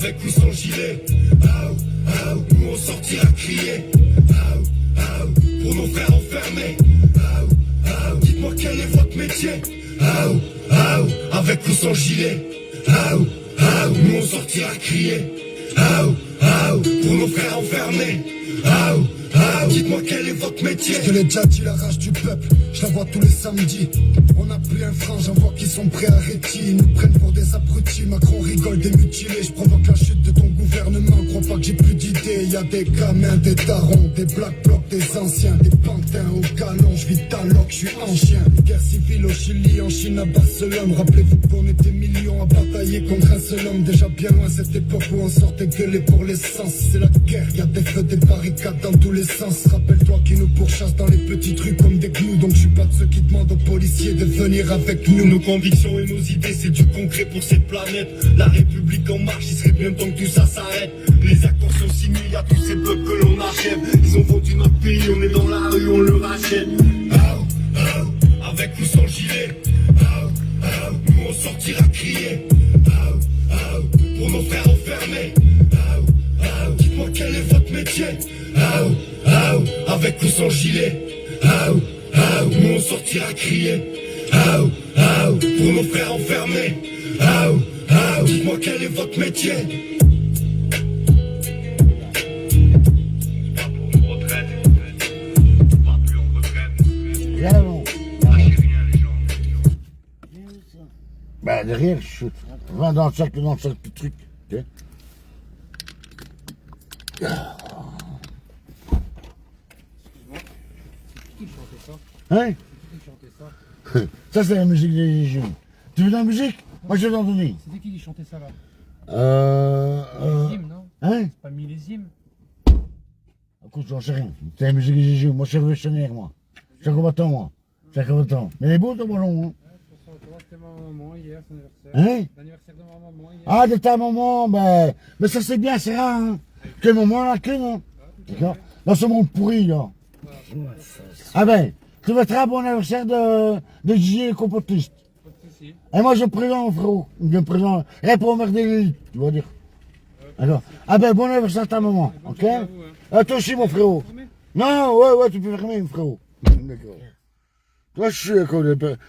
avec ou sans gilet. Nous on sortira crier. Pour nos frères enfermés. Dites-moi quel est votre métier. Avec ou sans gilet. Nous on sortira crier. Pour nos frères enfermés. Dites-moi quel est votre métier. Je te l'ai déjà dit, la rage du peuple, je la vois tous les samedis. On n'a plus un franc, j'en vois qui sont prêts à retirer. Ils nous prennent pour des abrutis, Macron rigole des mutilés. Je provoque la chute de ton gouvernement, crois pas que j'ai plus d'idées. Y'a des gamins, des tarons, des black blocs, des anciens, des pantins au galon. Je vis taloc, je suis en chien. Guerre civile au Chili, en Chine, à Barcelone. Rappelez-vous qu'on était millions à batailler contre un seul homme. Déjà bien loin cette époque où on sortait gueuler pour l'essence. C'est la guerre, y'a des feux, des barricades dans tous les sens. Rappelle-toi qu'ils nous pourchassent dans les petites rues comme des gnous. Donc je suis pas de ceux qui demandent aux policiers de venir avec nous. Nos convictions et nos idées, c'est du concret pour cette planète. La République en marche, il serait bien temps que tout ça s'arrête. Les accords sont signés, y'a tous ces peuples que l'on achève. Ils ont vendu notre pays, on est dans la rue, on le rachète. Avec ou sans gilet. Nous on sortira crier. Pour nos frères enfermés. Dites-moi quel est votre métier. Avec ou sans gilet. Nous on sortira crier. Pour nos frères enfermés. Dites-moi quel est votre métier. Pas pour une retraite. Pas plus en retraite. Là, non. Lâchez rien les gens. Bah, derrière, je shoot. Va dans le sac, petit truc. Ok. Qui chantait ça? Hein? Qui chantait ça? Ça, c'est la musique des jeunes. Tu veux de la musique? Moi, je vais t'en donner. C'était qui chantait ça là? Euh... Millésime, non? Hein? C'est pas millésime? Écoute, j'en sais rien. C'est la musique des jeunes. Moi, je suis révolutionnaire, moi. Je suis un combattant, moi. Je suis un combattant. Mais il est beau, ton ballon, hein? C'était ma maman hier, son anniversaire. Hein? L'anniversaire de ma maman hier. Ah, de ta maman, ben... Mais ça, c'est bien, c'est rare, hein? Que maman, la clé, non? D'accord? Dans ce monde pourri, là. Ah ben, tu mettras un bon anniversaire de Gigi le compotiste. Pas de soucis. Et moi, je présente, frérot. Je présente. Et pour emmerder l'élite, tu vas dire. D'accord? Ah ben, bon anniversaire à ta maman, ok? journée à vous, hein. Ah, toi aussi, mon frérot. Non, ouais, tu peux fermer, mon frérot. D'accord. Toi, je suis d'accord.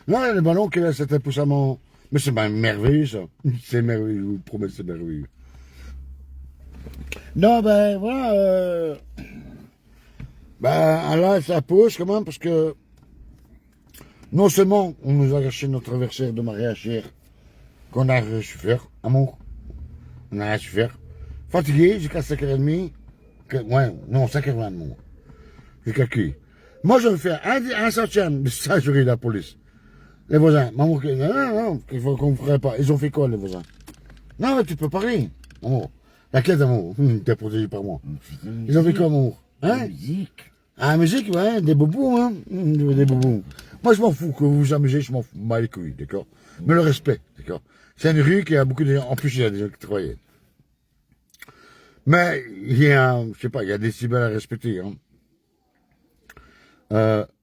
Non, le ballon qu'il a, c'était pour sa maman. Mais c'est merveilleux, ça. C'est merveilleux, je vous le promets, c'est merveilleux. Non, ben, voilà, ben, là, ça pose quand même, parce que non seulement on nous a gâché notre anniversaire de mariage hier, qu'on a reçu faire, amour, on a reçu faire, fatigué jusqu'à 5h30, ouais, non, 5h20, moi, j'ai calculé. Moi, je vais faire un centième, mais ça, j'aurais la police. Les voisins, maman, non, il faut qu'on ne ferait pas. Ils ont fait quoi, les voisins? Non, mais tu peux parler, amour. T'inquiète, amour, t'es protégé par moi. Ils ont fait quoi, amour? Hein? Musique. Ah, musique, ouais, des bobos, hein. Des bobos. Moi, je m'en fous que vous vous amusez, je m'en fous, mal les couilles, d'accord? Mais le respect, d'accord? C'est une rue qui a beaucoup de gens, en plus, il y a des gens qui travaillent. Mais, il y a, je sais pas, il y a des décibels à respecter, hein.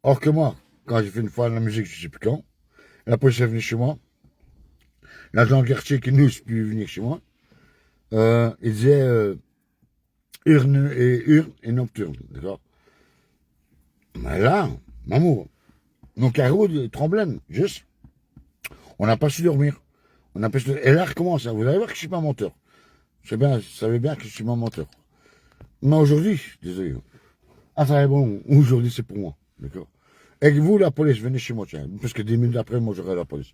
Or que moi, quand j'ai fait une fois la musique, je sais plus quand, la police est venue chez moi, l'agent quartier qui n'ose plus venir chez moi, il disait, urne et nocturne, d'accord? Mais là, maman, nos carreaux tremblaient, juste. On n'a pas su dormir. On n'a pas su... Et là, recommence, hein. Vous allez voir que je suis pas menteur. Vous savez bien que je suis pas menteur. Mais aujourd'hui, désolé. Ah, ça va, bon, aujourd'hui, c'est pour moi, d'accord? Et que vous, la police, venez chez moi, tiens. Parce que 10 minutes après, moi, j'aurai la police.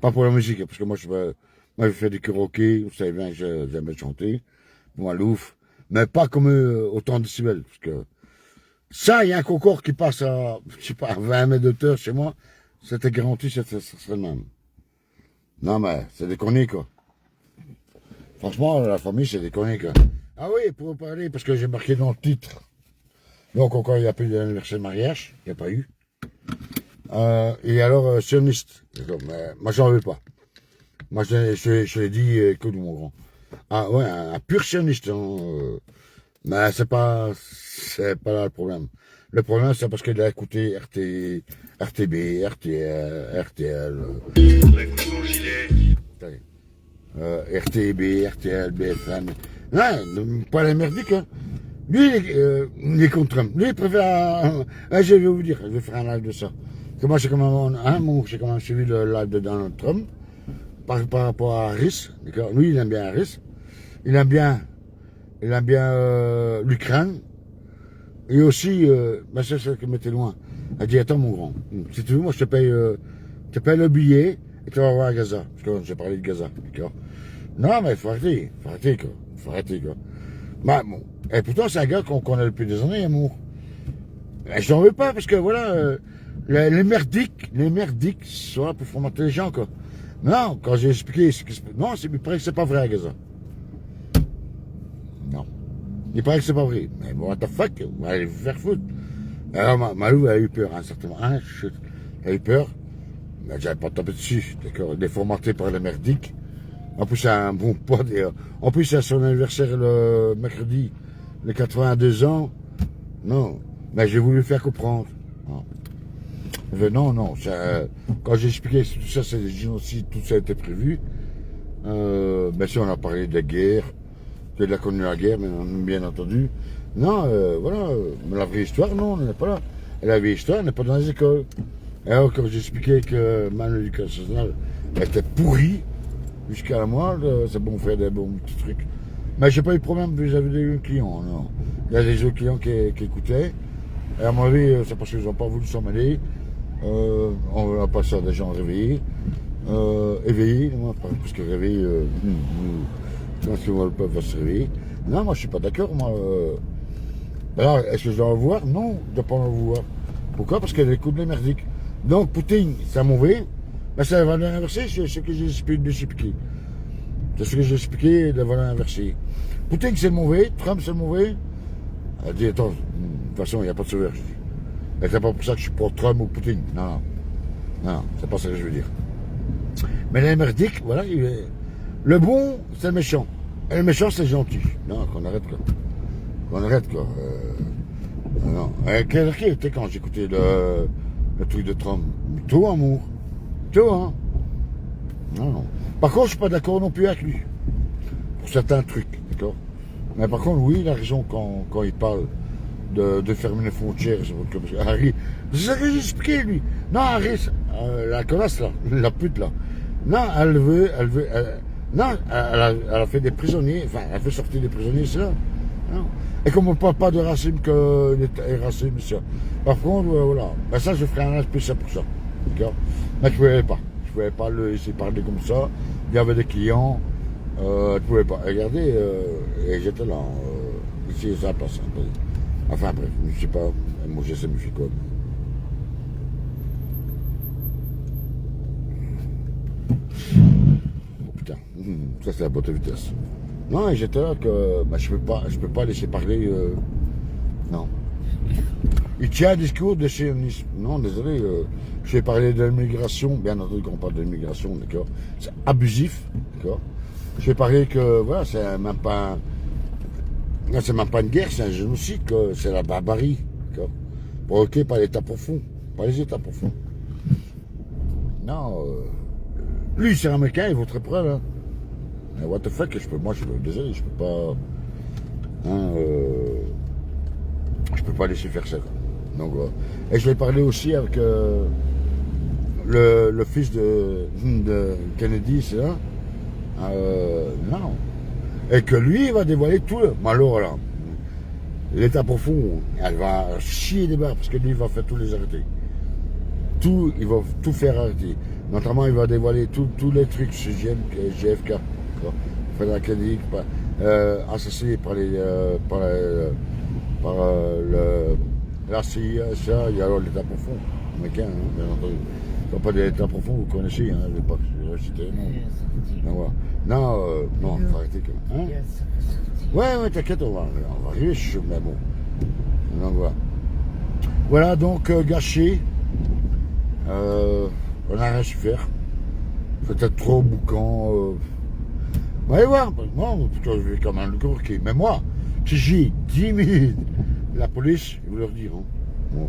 Pas pour la musique, parce que moi, je fais du karaoké, vous savez bien que j'aime bien chanter. Moi, l'ouf. Mais pas comme autant de décibels, parce que ça, il y a un concours qui passe à, je sais pas, 20 mètres de hauteur chez moi, c'était garanti, ça serait le même. Non, mais c'est des conneries, quoi. Franchement, la famille, c'est des conneries, quoi. Ah oui, pour parler, parce que j'ai marqué dans le titre. Donc, encore, il n'y a plus d'anniversaire de mariage, il n'y a pas eu. Et alors, sioniste. Mais moi, j'en veux pas. Moi, je l'ai dit, écoute, mon grand. Ah ouais, un pur sioniste, hein, mais c'est pas là le problème. Le problème, c'est parce qu'il a écouté RTB, RTL, RTL. Avec son gilet. RTB, RTL, BFM. Non, pas les merdiques, hein. Lui, il est contre Trump. Lui, il préfère... je vais vous dire, je vais faire un live de ça. Parce que moi, j'ai quand même suivi le live de Donald Trump par rapport à Harris. D'accord. Lui, il aime bien Harris. Il aime bien l'Ukraine. Et aussi, c'est ça qui m'était loin. Elle dit, attends, mon grand, si tu veux, moi, je te paye le billet et tu vas voir à Gaza. Parce que j'ai parlé de Gaza, d'accord. Non, mais il faut arrêter, quoi. Bah, bon. Et pourtant, c'est un gars qu'on connaît depuis des années, amour. Et je n'en veux pas, parce que, voilà, les merdiques sont là pour formater les gens, quoi. Non, quand j'ai expliqué ce qui se passe, non, il paraît que c'est pas vrai à Gaza. Non. Il paraît que c'est pas vrai. Mais bon, what the fuck, allez vous faire foutre. Alors, Malou a eu peur, hein, certainement. Elle a eu peur. Mais j'avais pas tapé dessus, d'accord. Il est formaté par les merdiques. En plus, c'est un bon pote. En plus, c'est son anniversaire le mercredi, les 82 ans. Non. Mais j'ai voulu le faire comprendre. Non. Quand j'ai expliqué que tout ça, c'est des génocides, tout ça a été prévu. Mais si on a parlé de la guerre, qu'il a connu la guerre, bien entendu. Non, voilà. Mais la vraie histoire, non, on n'est pas là. Et la vraie histoire, on n'est pas dans les écoles. Et alors, quand j'ai expliqué que l'éducation nationale était pourrie, jusqu'à la moelle, c'est bon faire des bons petits trucs. Mais j'ai pas eu de problème vis-à-vis des clients, non. Il y a des autres clients qui écoutaient. Et à mon avis, c'est parce qu'ils n'ont pas voulu s'en mêler. On va pas ça des gens réveillés. Éveillés, moi, parce que réveillés, je pense qu'ils peuvent se réveiller. Non, moi je suis pas d'accord, moi. Alors, est-ce que je dois en voir? Non, je ne dois pas en voir. Pourquoi? Parce qu'elle écoute les merdiques. Donc, Poutine, c'est mauvais. Mais c'est la valeur inversée, c'est ce que j'ai expliqué. C'est ce que j'ai expliqué, la valeur inversée. Poutine, c'est mauvais. Trump, c'est mauvais. Elle dit, attends, de toute façon, il n'y a pas de sauveur, je dis. Et c'est pas pour ça que je suis pour Trump ou Poutine. Non, c'est pas ça que je veux dire. Mais les merdiques, voilà, le bon, c'est le méchant. Et le méchant, c'est gentil. Non, qu'on arrête, quoi. Non. Quel était quand j'écoutais le truc de Trump? Tout, amour. Tout, hein. Non. Par contre, je suis pas d'accord non plus avec lui. Pour certains trucs, d'accord. Mais par contre, oui, il a raison quand il parle de fermer les frontières. Harry, c'est ça que j'ai expliqué, lui. Non, Harry, la connasse, là, la pute, là. Non, elle a fait des prisonniers, enfin, elle a fait sortir des prisonniers, c'est là. Non. Et comme on ne parle pas de racisme que les racisme, ça. Par contre, voilà. Ben ça, je ferai un live spécial pour ça. D'accord. Mais je ne pouvais pas le laisser parler comme ça. Il y avait des clients. Je ne pouvais pas. Regardez, et j'étais là. Ici, ça passe. Enfin, bref, je ne sais pas. Moi, je sais, me fait quoi. Oh, putain. Ça, c'est la boîte de vitesse. Non, et j'étais là que je peux pas laisser parler. Non. Il tient un discours de sionisme. Non, désolé. Je vais parler de l'immigration. Bien entendu qu'on parle de l'immigration, d'accord. C'est abusif, d'accord. Je vais parler que voilà, c'est même pas une guerre, c'est un génocide, c'est la barbarie, d'accord. Provoqué par l'État profond, par les États profonds. Non. Lui, c'est un américain, il vaut très près là. What the fuck, désolé, je peux pas. Je peux pas laisser faire ça. Donc, et je vais parler aussi avec le fils de Kennedy, c'est là. Non. Et que lui, il va dévoiler tout le. Alors là, l'État profond, elle va chier des barres parce que lui, il va faire tous les arrêter. Il va tout faire arrêter. Notamment, il va dévoiler tous les trucs sur JFK. Frédéric Kennedy, assassiné par la CIA, ça, il y a alors l'État profond, américain, hein, bien entendu. Quand pas de l'État profond, vous connaissez, hein, je vais pas citer les noms. Non, faut arrêter quand même. Hein? Ouais, t'inquiète, on va arriver, mais bon. Donc voilà. Voilà, donc gâché. On n'a rien su faire. Peut-être trop boucan. Allez voir, moi, putain, je vais quand même le corquer. Mais moi, si j'ai 10 minutes, la police, ils vont leur dire. Hein. Bon.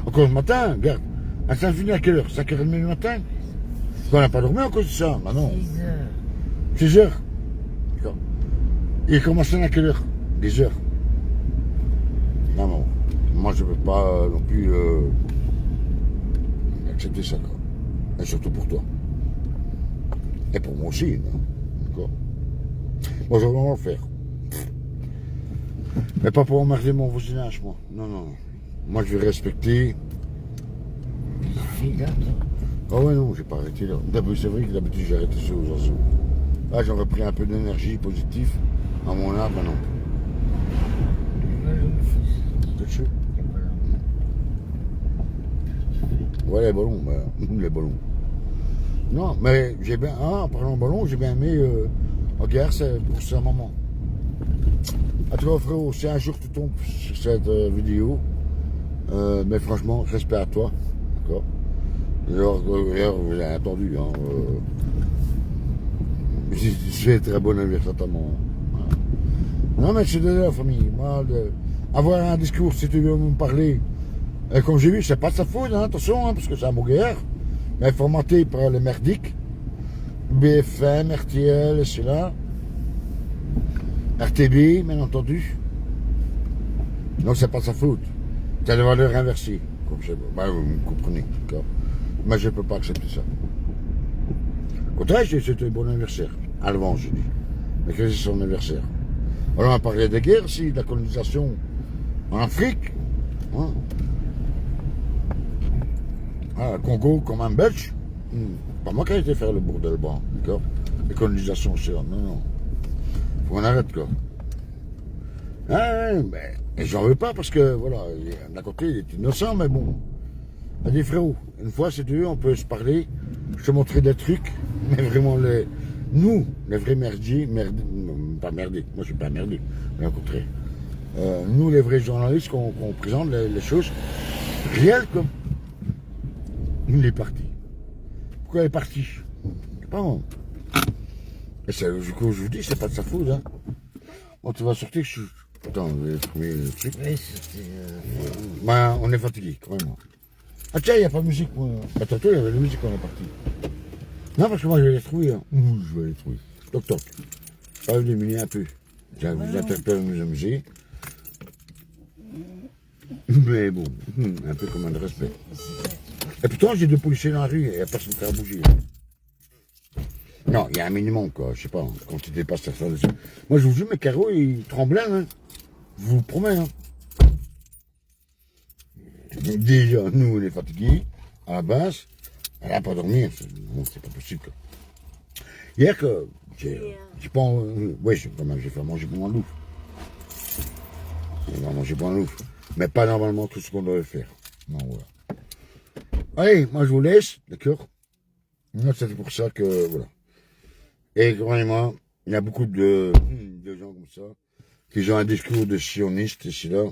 Encore ce matin, regarde, ça finit à quelle heure? 5h30 du matin? On n'a pas dormi à cause de ça, bah non. 6h. D'accord. Il commence à quelle heure? 10h. Non, moi je ne peux pas non plus accepter ça, quoi. Et surtout pour toi. Et pour moi aussi, non? D'accord. Moi je vais vraiment le faire. Mais pas pour emmerder mon voisinage, moi. Non, non, non. Moi je vais respecter. Ah ouais, non, j'ai pas arrêté là. C'est vrai que d'habitude j'ai arrêté ça aux oiseaux. Là j'aurais pris un peu d'énergie positive à mon âme, maintenant. C'est chaud. Ouais, les ballons, les ballons. Non, mais j'ai bien. Ah, en parlant de ballon, j'ai bien aimé en guerre, c'est pour sa maman. À toi, frérot, si un jour tu tombes sur cette vidéo, mais franchement, respect à toi. D'accord? D'ailleurs, vous avez entendu, hein. C'est très bon anniversaire à ta maman. Voilà. Non, mais c'est de la famille. Moi, avoir un discours, si tu veux me parler, comme j'ai vu, c'est pas de sa faute, hein, attention, hein, parce que c'est un mot guerre, mais formaté par les merdiques, BFM, RTL, c'est là, RTB, bien entendu. Donc c'est pas de sa faute. C'est des valeurs inversées, comme je sais pas. Vous me comprenez, d'accord. Mais je ne peux pas accepter ça. Au contraire, c'était un bon anniversaire. À l'avance, je dis. Mais que c'est son anniversaire. Alors on a parlé des guerres aussi, de la colonisation en Afrique. Hein. Ah, Congo comme un Belge. Pas moi qui ai été faire le bordel bas, d'accord. Les colonisations, c'est non, non. Faut qu'on arrête, quoi. Ah, mais j'en veux pas parce que, voilà, d'un côté, il est innocent, mais bon. Elle dit, frérot, une fois, si tu veux, on peut se parler. Je te montrer des trucs, mais vraiment, nous, les vrais merdiers, pas merdiques, moi je suis pas merdique, mais au contraire. Nous, les vrais journalistes, qu'on présente les choses réelles comme. Il est parti. Pourquoi il est parti? Je sais pas moi. Et du coup, je vous dis, c'est pas de sa faute, hein. Bon, tu vas sortir, Attends, je vais trouver le truc. Oui, c'était. Ben, on est fatigué, quand même. Ah tiens, il n'y a pas de musique, moi. Bah, tantôt, il y avait la musique, on est parti. Non, parce que moi, je vais les trouver, hein. Je vais les trouver. Toc, toc. Je vais l'éliminer un peu. J'ai vous interpelle nous amuser. Mais bon, un peu comme un respect. Et pourtant, j'ai deux policiers dans la rue, et il n'y a personne qui a bougé. Non, il y a un minimum, quoi. Je sais pas, quand tu dépasses certains. Moi, je vous jure, mes carreaux, ils tremblaient, hein. Je vous le promets, hein. Déjà, nous, on est fatigués, à la base. Elle n'a pas dormi, c'est pas possible, quoi. Hier, que j'ai pas. Oui, quand même, j'ai fait manger pour un loup. J'ai fait manger pour un loup. Mais pas normalement tout ce qu'on devait faire. Non, voilà. Allez, moi, je vous laisse, d'accord? Moi, c'est pour ça que, voilà. Et croyez-moi, il y a beaucoup de gens comme ça qui ont un discours de sioniste ici là,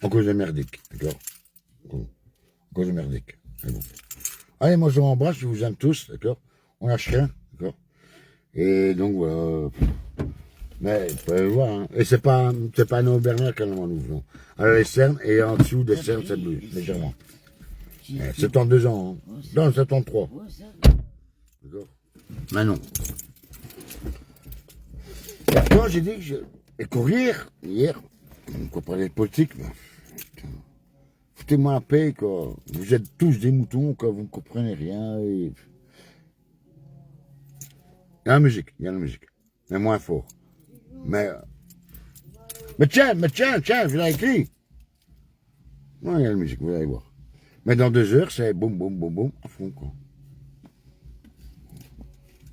en cause de merdique, d'accord? En cause de merdique. Mais bon. Allez, moi je vous embrasse, je vous aime tous, d'accord? On lâche rien, d'accord? Et donc voilà. Mais vous pouvez le voir, hein. Et c'est pas un Aubergnat qu'elle en ouvre, non. Alors les cernes, et en dessous des cernes, c'est bleu, légèrement. 72 ans, hein. Non, 73. D'accord? Mais non. Et quand j'ai dit que et courir, hier, on parlait de politique, mais putain, foutez-moi la paix, quoi. Vous êtes tous des moutons, quoi, vous ne comprenez rien. Et... Il y a la musique, mais moins fort. Mais tiens, je l'ai écrit. Non, il y a la musique, vous allez voir. Mais dans 2 heures, c'est boum, boum, boum, boum, à fond, quoi.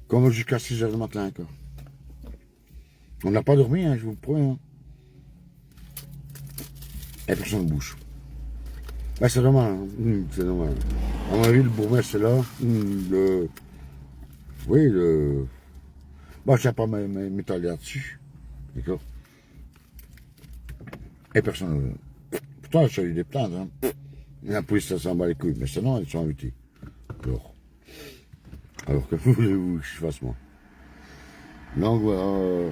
Comme jusqu'à 6 heures du matin, quoi. On n'a pas dormi, hein, je vous le promets. Hein. Et personne ne bouge. Ben, c'est normal, hein. C'est normal. À mon avis, le bourgmestre, c'est là. Oui, Bon, je ne sais pas m'étaler là-dessus. D'accord. Et personne. Pourtant, j'ai eu des plaintes, hein. La police, ça s'en bat les couilles. Mais sinon, ils sont invités. Alors que voulez-vous que je fasse, moi? Donc, voilà.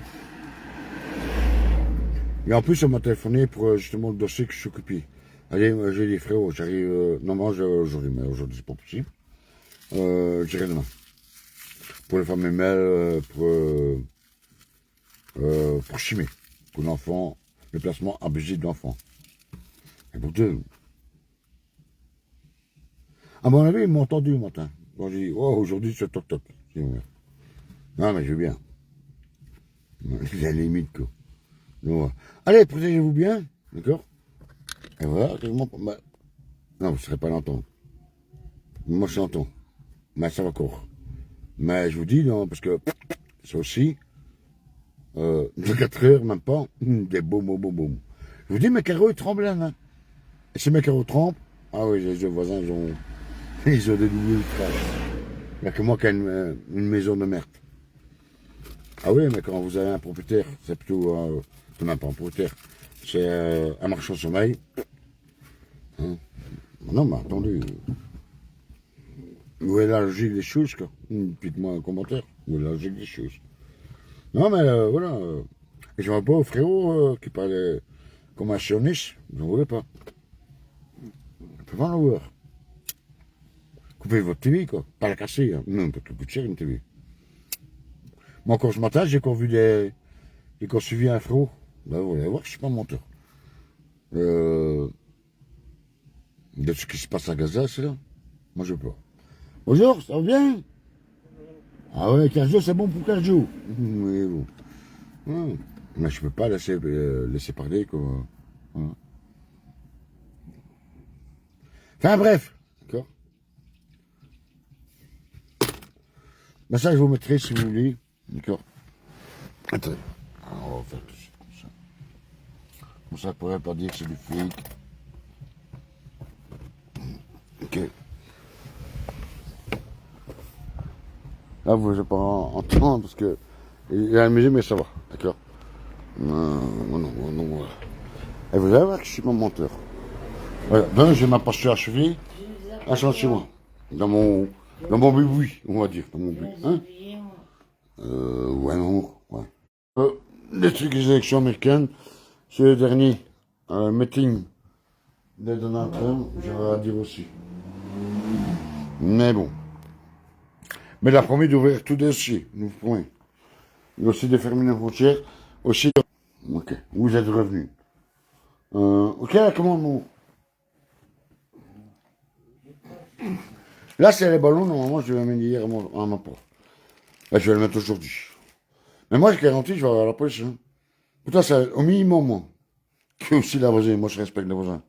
Et en plus, on m'a téléphoné pour justement le dossier que je suis occupé. Allez, j'ai dit, frérot, j'arrive. Normalement, aujourd'hui, mais aujourd'hui, c'est pas possible. J'irai demain. pour les femmes ML, pour chimer, pour l'enfant, le placement abusif d'enfants. Et pour deux. À mon avis, ils m'ont entendu le matin. Quand j'ai dit, oh, aujourd'hui, c'est toc toc. Non, mais je veux bien. C'est la limite, quoi. Donc, voilà. Allez, protégez-vous bien, d'accord? Et voilà, bah, non, vous ne serez pas l'entendre. Moi, je l'entends. Mais ça va court. Mais je vous dis, non, parce que c'est aussi, de 4 heures, même pas, des boum, boum, boum, boum. Je vous dis, mes carreaux, ils tremblent, hein. Et si mes carreaux tremblent, ah oui, les voisins, ils ont des doubles traces. Il n'y a que moi qui ai une maison de merde. Ah oui, mais quand vous avez un propriétaire, c'est plutôt, même pas un propriétaire, c'est un marchand de sommeil. Hein? Non, mais attendez. Où est la logique des choses, quoi? Dites-moi un commentaire. Où est la logique des choses? Non, mais voilà. Et je vois pas au frérot qui parlait comme un sioniste. J'en voulais pas. Je peux pas en avoir. Coupez votre télé, quoi. Pas la casser, hein. Non, parce que ça coûte cher une télé. Moi, encore ce matin, j'ai encore vu j'ai encore suivi un frérot. Ben, vous allez voir, je suis pas menteur. De ce qui se passe à Gaza, c'est là. Moi, je peux pas. Bonjour, ça va bien? Ah ouais, 15 jours, c'est bon pour 15 jours. Oui, bon. Ouais. Mais je peux pas laisser parler, quoi. Voilà. Enfin, bref. D'accord? Ben ça, je vous mettrai si vous voulez. D'accord? Attendez. Alors, on va faire tout ça comme ça. Comme ça, je pourrais pas dire que c'est du fake. Ok. Là, vous n'allez pas entendre parce que il y a la musique, mais ça va, d'accord? Non. Voilà. Et vous allez voir que je suis pas menteur. Voilà. Ben, j'ai ma posture à cheville, à chez moi. Dans mon boui, on va dire, dans mon boui. Hein? Ouais, non, ouais. Les trucs des élections américaines, c'est le dernier meeting de Donald Trump, j'aurais à dire aussi. Mais bon. Mais il a promis d'ouvrir tout dossier, nous promet. Il a aussi de fermer les frontières, aussi. Ok, vous êtes revenus. Ok, comment mon. Là, c'est les ballons, normalement, je vais les mettre hier à ma porte. Là, je vais le mettre aujourd'hui. Mais moi, je garantis, je vais avoir la police. Hein. Pourtant, c'est au minimum, moi. Que aussi la voisine, moi, je respecte les voisins.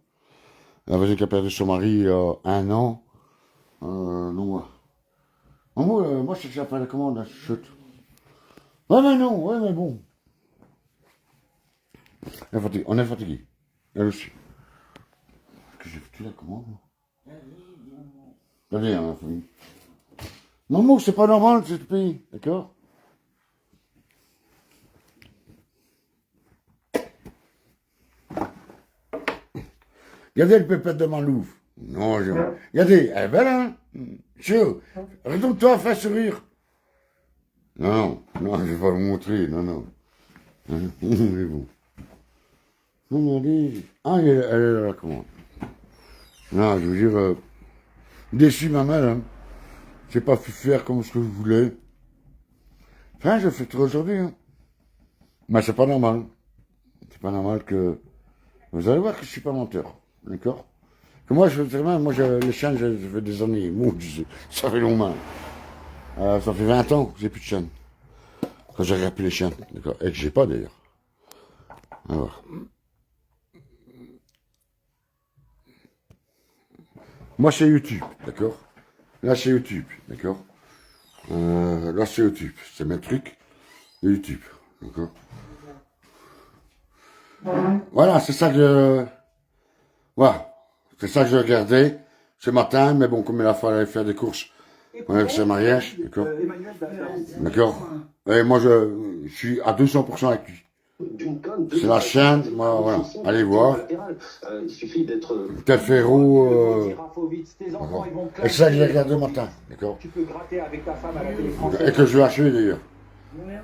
La voisine qui a perdu son mari il y a 1 an. Non, moi. Moi, je cherche à faire la commande, là, chute. Ouais, mais non, ouais, mais bon. On est fatigué. Elle aussi. Que j'ai foutu la commande, moi. Allez, hein, la famille. Maman, c'est pas normal, ce pays, d'accord? Regardez le pépette de Malouf. Non, regardez, elle est belle, hein? Chaud. Retourne-toi, fais sourire. Non, je vais pas le montrer, non. Mais bon. Non, allez. Ah, elle est là, comment? Non, je veux dire, déçu ma mère, hein. J'ai pas pu faire comme ce que je voulais. Enfin, je fais tout aujourd'hui, hein. Mais c'est pas normal. C'est pas normal que... Vous allez voir que je suis pas menteur, d'accord? Que moi, les chiens, je fais des années. Bon, ça fait longtemps. Ça fait 20 ans que j'ai plus de chiens. Quand j'ai regardé plus les chiens, d'accord? Et que j'ai pas, d'ailleurs. Alors. Moi, c'est YouTube, d'accord? Là, c'est YouTube, d'accord? Là, c'est YouTube. C'est mes trucs de YouTube, d'accord? Voilà, c'est ça que voilà. C'est ça que je regardais ce matin, mais bon, comme il a fallu faire des courses avec ce mariage, d'accord? D'accord? Et moi, je suis à 200% avec lui. C'est la chaîne, moi, voilà. Allez voir. Tel Ferro, et ça, je l'ai regardé le matin, d'accord? Et que je vais acheter d'ailleurs.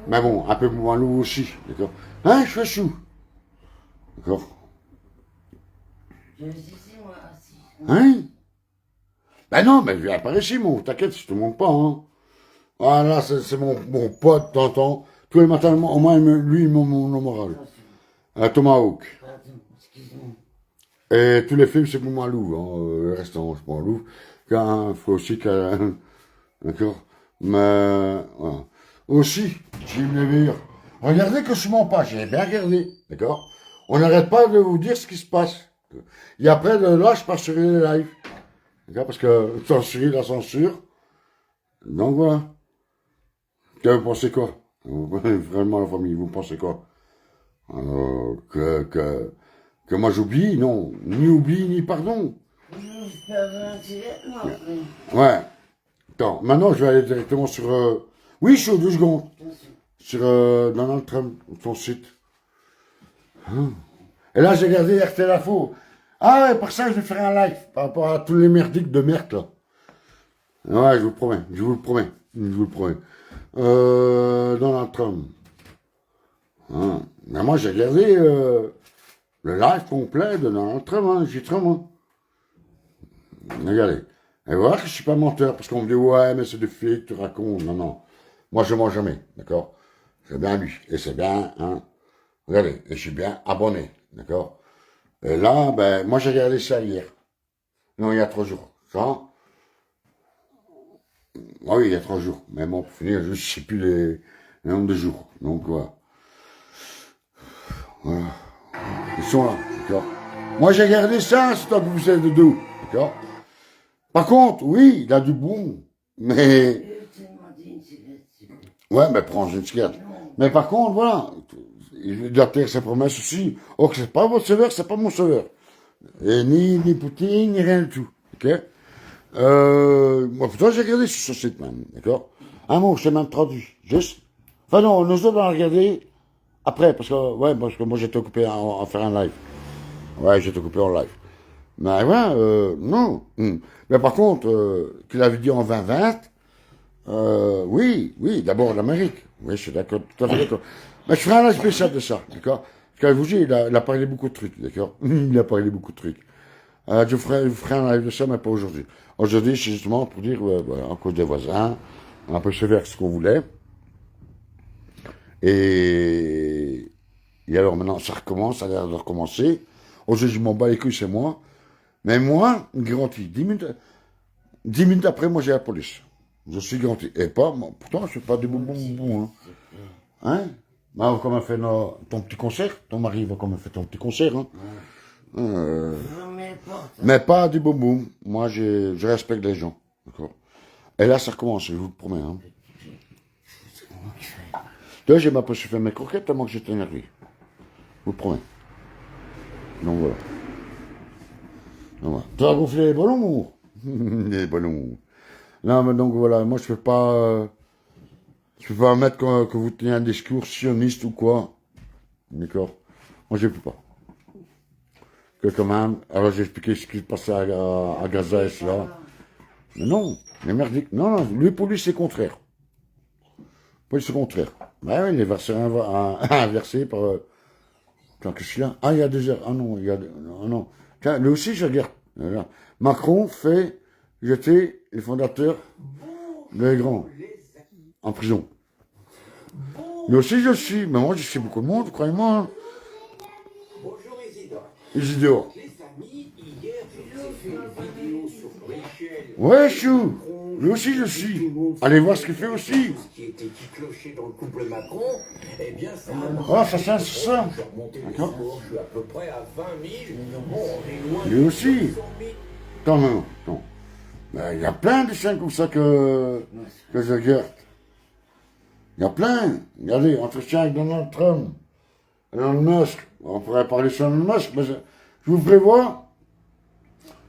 Mais bon, un peu moins lourd aussi, d'accord? Hein, je fais chou. D'accord? Hein? Ben non, mais viens par ici, mon, t'inquiète, je te montre pas, hein. Ah là, c'est mon pote, tonton. Tous les matins, au moins, lui, il me mon moral. Tomahawk. Excuse-moi. Et tous les films, c'est pour moi Louvre. Hein. Le restaurant, c'est pour moi Louvre. Il faut aussi que... D'accord. Mais, voilà. Aussi, j'ai une meilleure. Regardez que je mens pas, j'ai bien regardé. D'accord. On n'arrête pas de vous dire ce qui se passe. Et après, de là, je passe sur les lives. D'accord. Parce que censurer la censure. Donc voilà. Que vous pensez quoi? Vraiment, la famille, vous pensez quoi? Que moi j'oublie? Non. Ni oubli, ni pardon. Je peux avoir un cigarette, moi, après. Ouais. Attends, maintenant je vais aller directement sur... Oui, je suis aux 2 secondes. Sur Donald Trump, son site. Hein. Et là, j'ai regardé RTL Info. Ah ouais, par ça, je vais faire un live par rapport à tous les merdiques de merde, là. Ouais, je vous le promets, je vous le promets, je vous le promets. Donald Trump. Hein. Mais moi, j'ai regardé le live complet de Donald Trump, hein, j'ai Trump, hein. Regardez. Et voilà que je suis pas menteur, parce qu'on me dit, ouais, mais c'est des fake, tu racontes. Non, non. Moi, je mens jamais, d'accord? C'est bien lui. Et c'est bien, hein. Regardez, et je suis bien abonné, d'accord? Et là, ben, moi, j'ai regardé ça hier. Non, il y a 3 jours. Ça? Ah oui, il y a 3 jours. Mais bon, pour finir, je sais plus les nombres de jours. Donc, voilà. Voilà. Ils sont là, d'accord? Moi, j'ai regardé ça, c'est toi que vous êtes de dos, d'accord? Par contre, oui, il a du bon, mais... Je t'ai demandé une cigarette, s'il te plaît. Ouais, mais prends une cigarette. Mais par contre, voilà, il doit tenir ses promesses aussi. Oh, que c'est pas votre sauveur, c'est pas mon sauveur. Et ni Poutine, ni rien du tout, ok? Moi, pourtant, j'ai regardé sur ce site, même, d'accord? Un mot, je t'ai même traduit, juste. Enfin non, nous autres, on a regardé après, parce que moi, j'étais occupé à faire un live. Ouais, j'étais occupé en live. Mais ouais, non. Mais par contre, qu'il avait dit en 2020, oui, d'abord l'Amérique. Oui, je suis d'accord, tout à fait d'accord. Mais je ferai un live spécial de ça, d'accord? Parce que vous dites, il a parlé beaucoup de trucs, d'accord? Il a parlé beaucoup de trucs. Je ferai un live de ça, mais pas aujourd'hui. Aujourd'hui, c'est justement pour dire, voilà, à cause des voisins, on a peu se faire ce qu'on voulait. Et alors maintenant, ça recommence, ça a l'air de recommencer. Aujourd'hui, je m'en bats les couilles, c'est moi. Mais moi, garantie, 10 minutes après, moi, j'ai la police. Je suis garanti. Et pas, moi, pourtant, je suis pas du bonbon, hein. Hein? Bah, comme on fait ton petit concert. Ton mari va comme on fait ton petit concert, hein. Mais pas du bonbon. Moi, je respecte les gens. D'accord? Et là, ça recommence, je vous le promets, hein. Tu vois, j'ai même pas su faire mes croquettes tellement que j'étais énervé. Je vous le promets. Donc voilà. Tu vas gonfler les ballons? Les ballons. Non, mais donc voilà, moi je peux pas admettre que vous teniez un discours sioniste ou quoi. D'accord? Moi je peux pas. Que quand même, alors j'ai expliqué ce qui se passait à Gaza et cela. Mais non, les merdiques. Non, lui pour lui c'est contraire. Pour lui c'est contraire. Ben oui, il est versé inversé par. Tant que je suis là. Ah, il y a 2 heures. Ah non, ah non. Tiens, lui aussi, je regarde. Voilà. Macron fait jeter les fondateurs de les grands en prison. Lui aussi, je suis. Mais moi, je suis beaucoup de monde, croyez-moi. Hein. Bonjour Isidore. Isidore. Les amis, hier je vous ai fait une vidéo sur Michel. Ouais, chou. Lui aussi, je suis. Allez voir ce qu'il fait aussi. Qui était qui clochait dans le couple Macron, eh bien ça Ah, ça, c'est ça. J'ai remonté les D'accord. scores, je suis à peu près à 20 000. Bon, on est loin Lui aussi. 100 000. Attends, non. Ben, il y a plein de chaînes comme ça que je regarde. Il y a plein. Regardez, entretien avec Donald Trump, Elon Musk. On pourrait parler sur Elon Musk, mais je vous prévois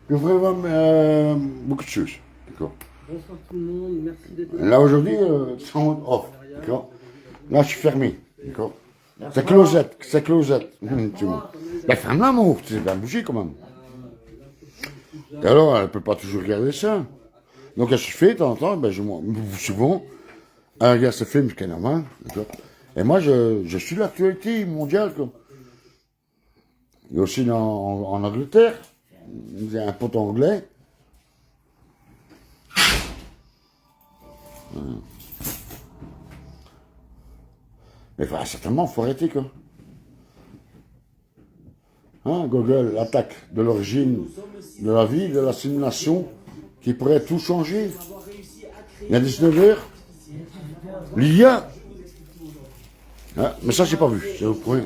beaucoup de choses. D'accord. Bonsoir tout le monde, merci d'être là. Là, aujourd'hui, c'est en mode off. D'accord. Là, je suis fermé. D'accord. C'est closette. Tu vois. La femme là, mon c'est bien bougé quand même. Et alors, elle ne peut pas toujours regarder ça. Donc, elle se fait, de temps en temps, ben, souvent, elle regarde ce film, ce qui est normal. D'accord. Et moi, je suis l'actualité mondiale. Quoi. Il y a aussi en Angleterre, il y a un pote anglais. Mais enfin, certainement, faut arrêter, quoi. Hein, Google, l'attaque de l'origine de la vie, de la simulation, qui pourrait tout changer. Il y a 19h, l'IA. Ah, mais ça, j'ai pas vu, c'est au point.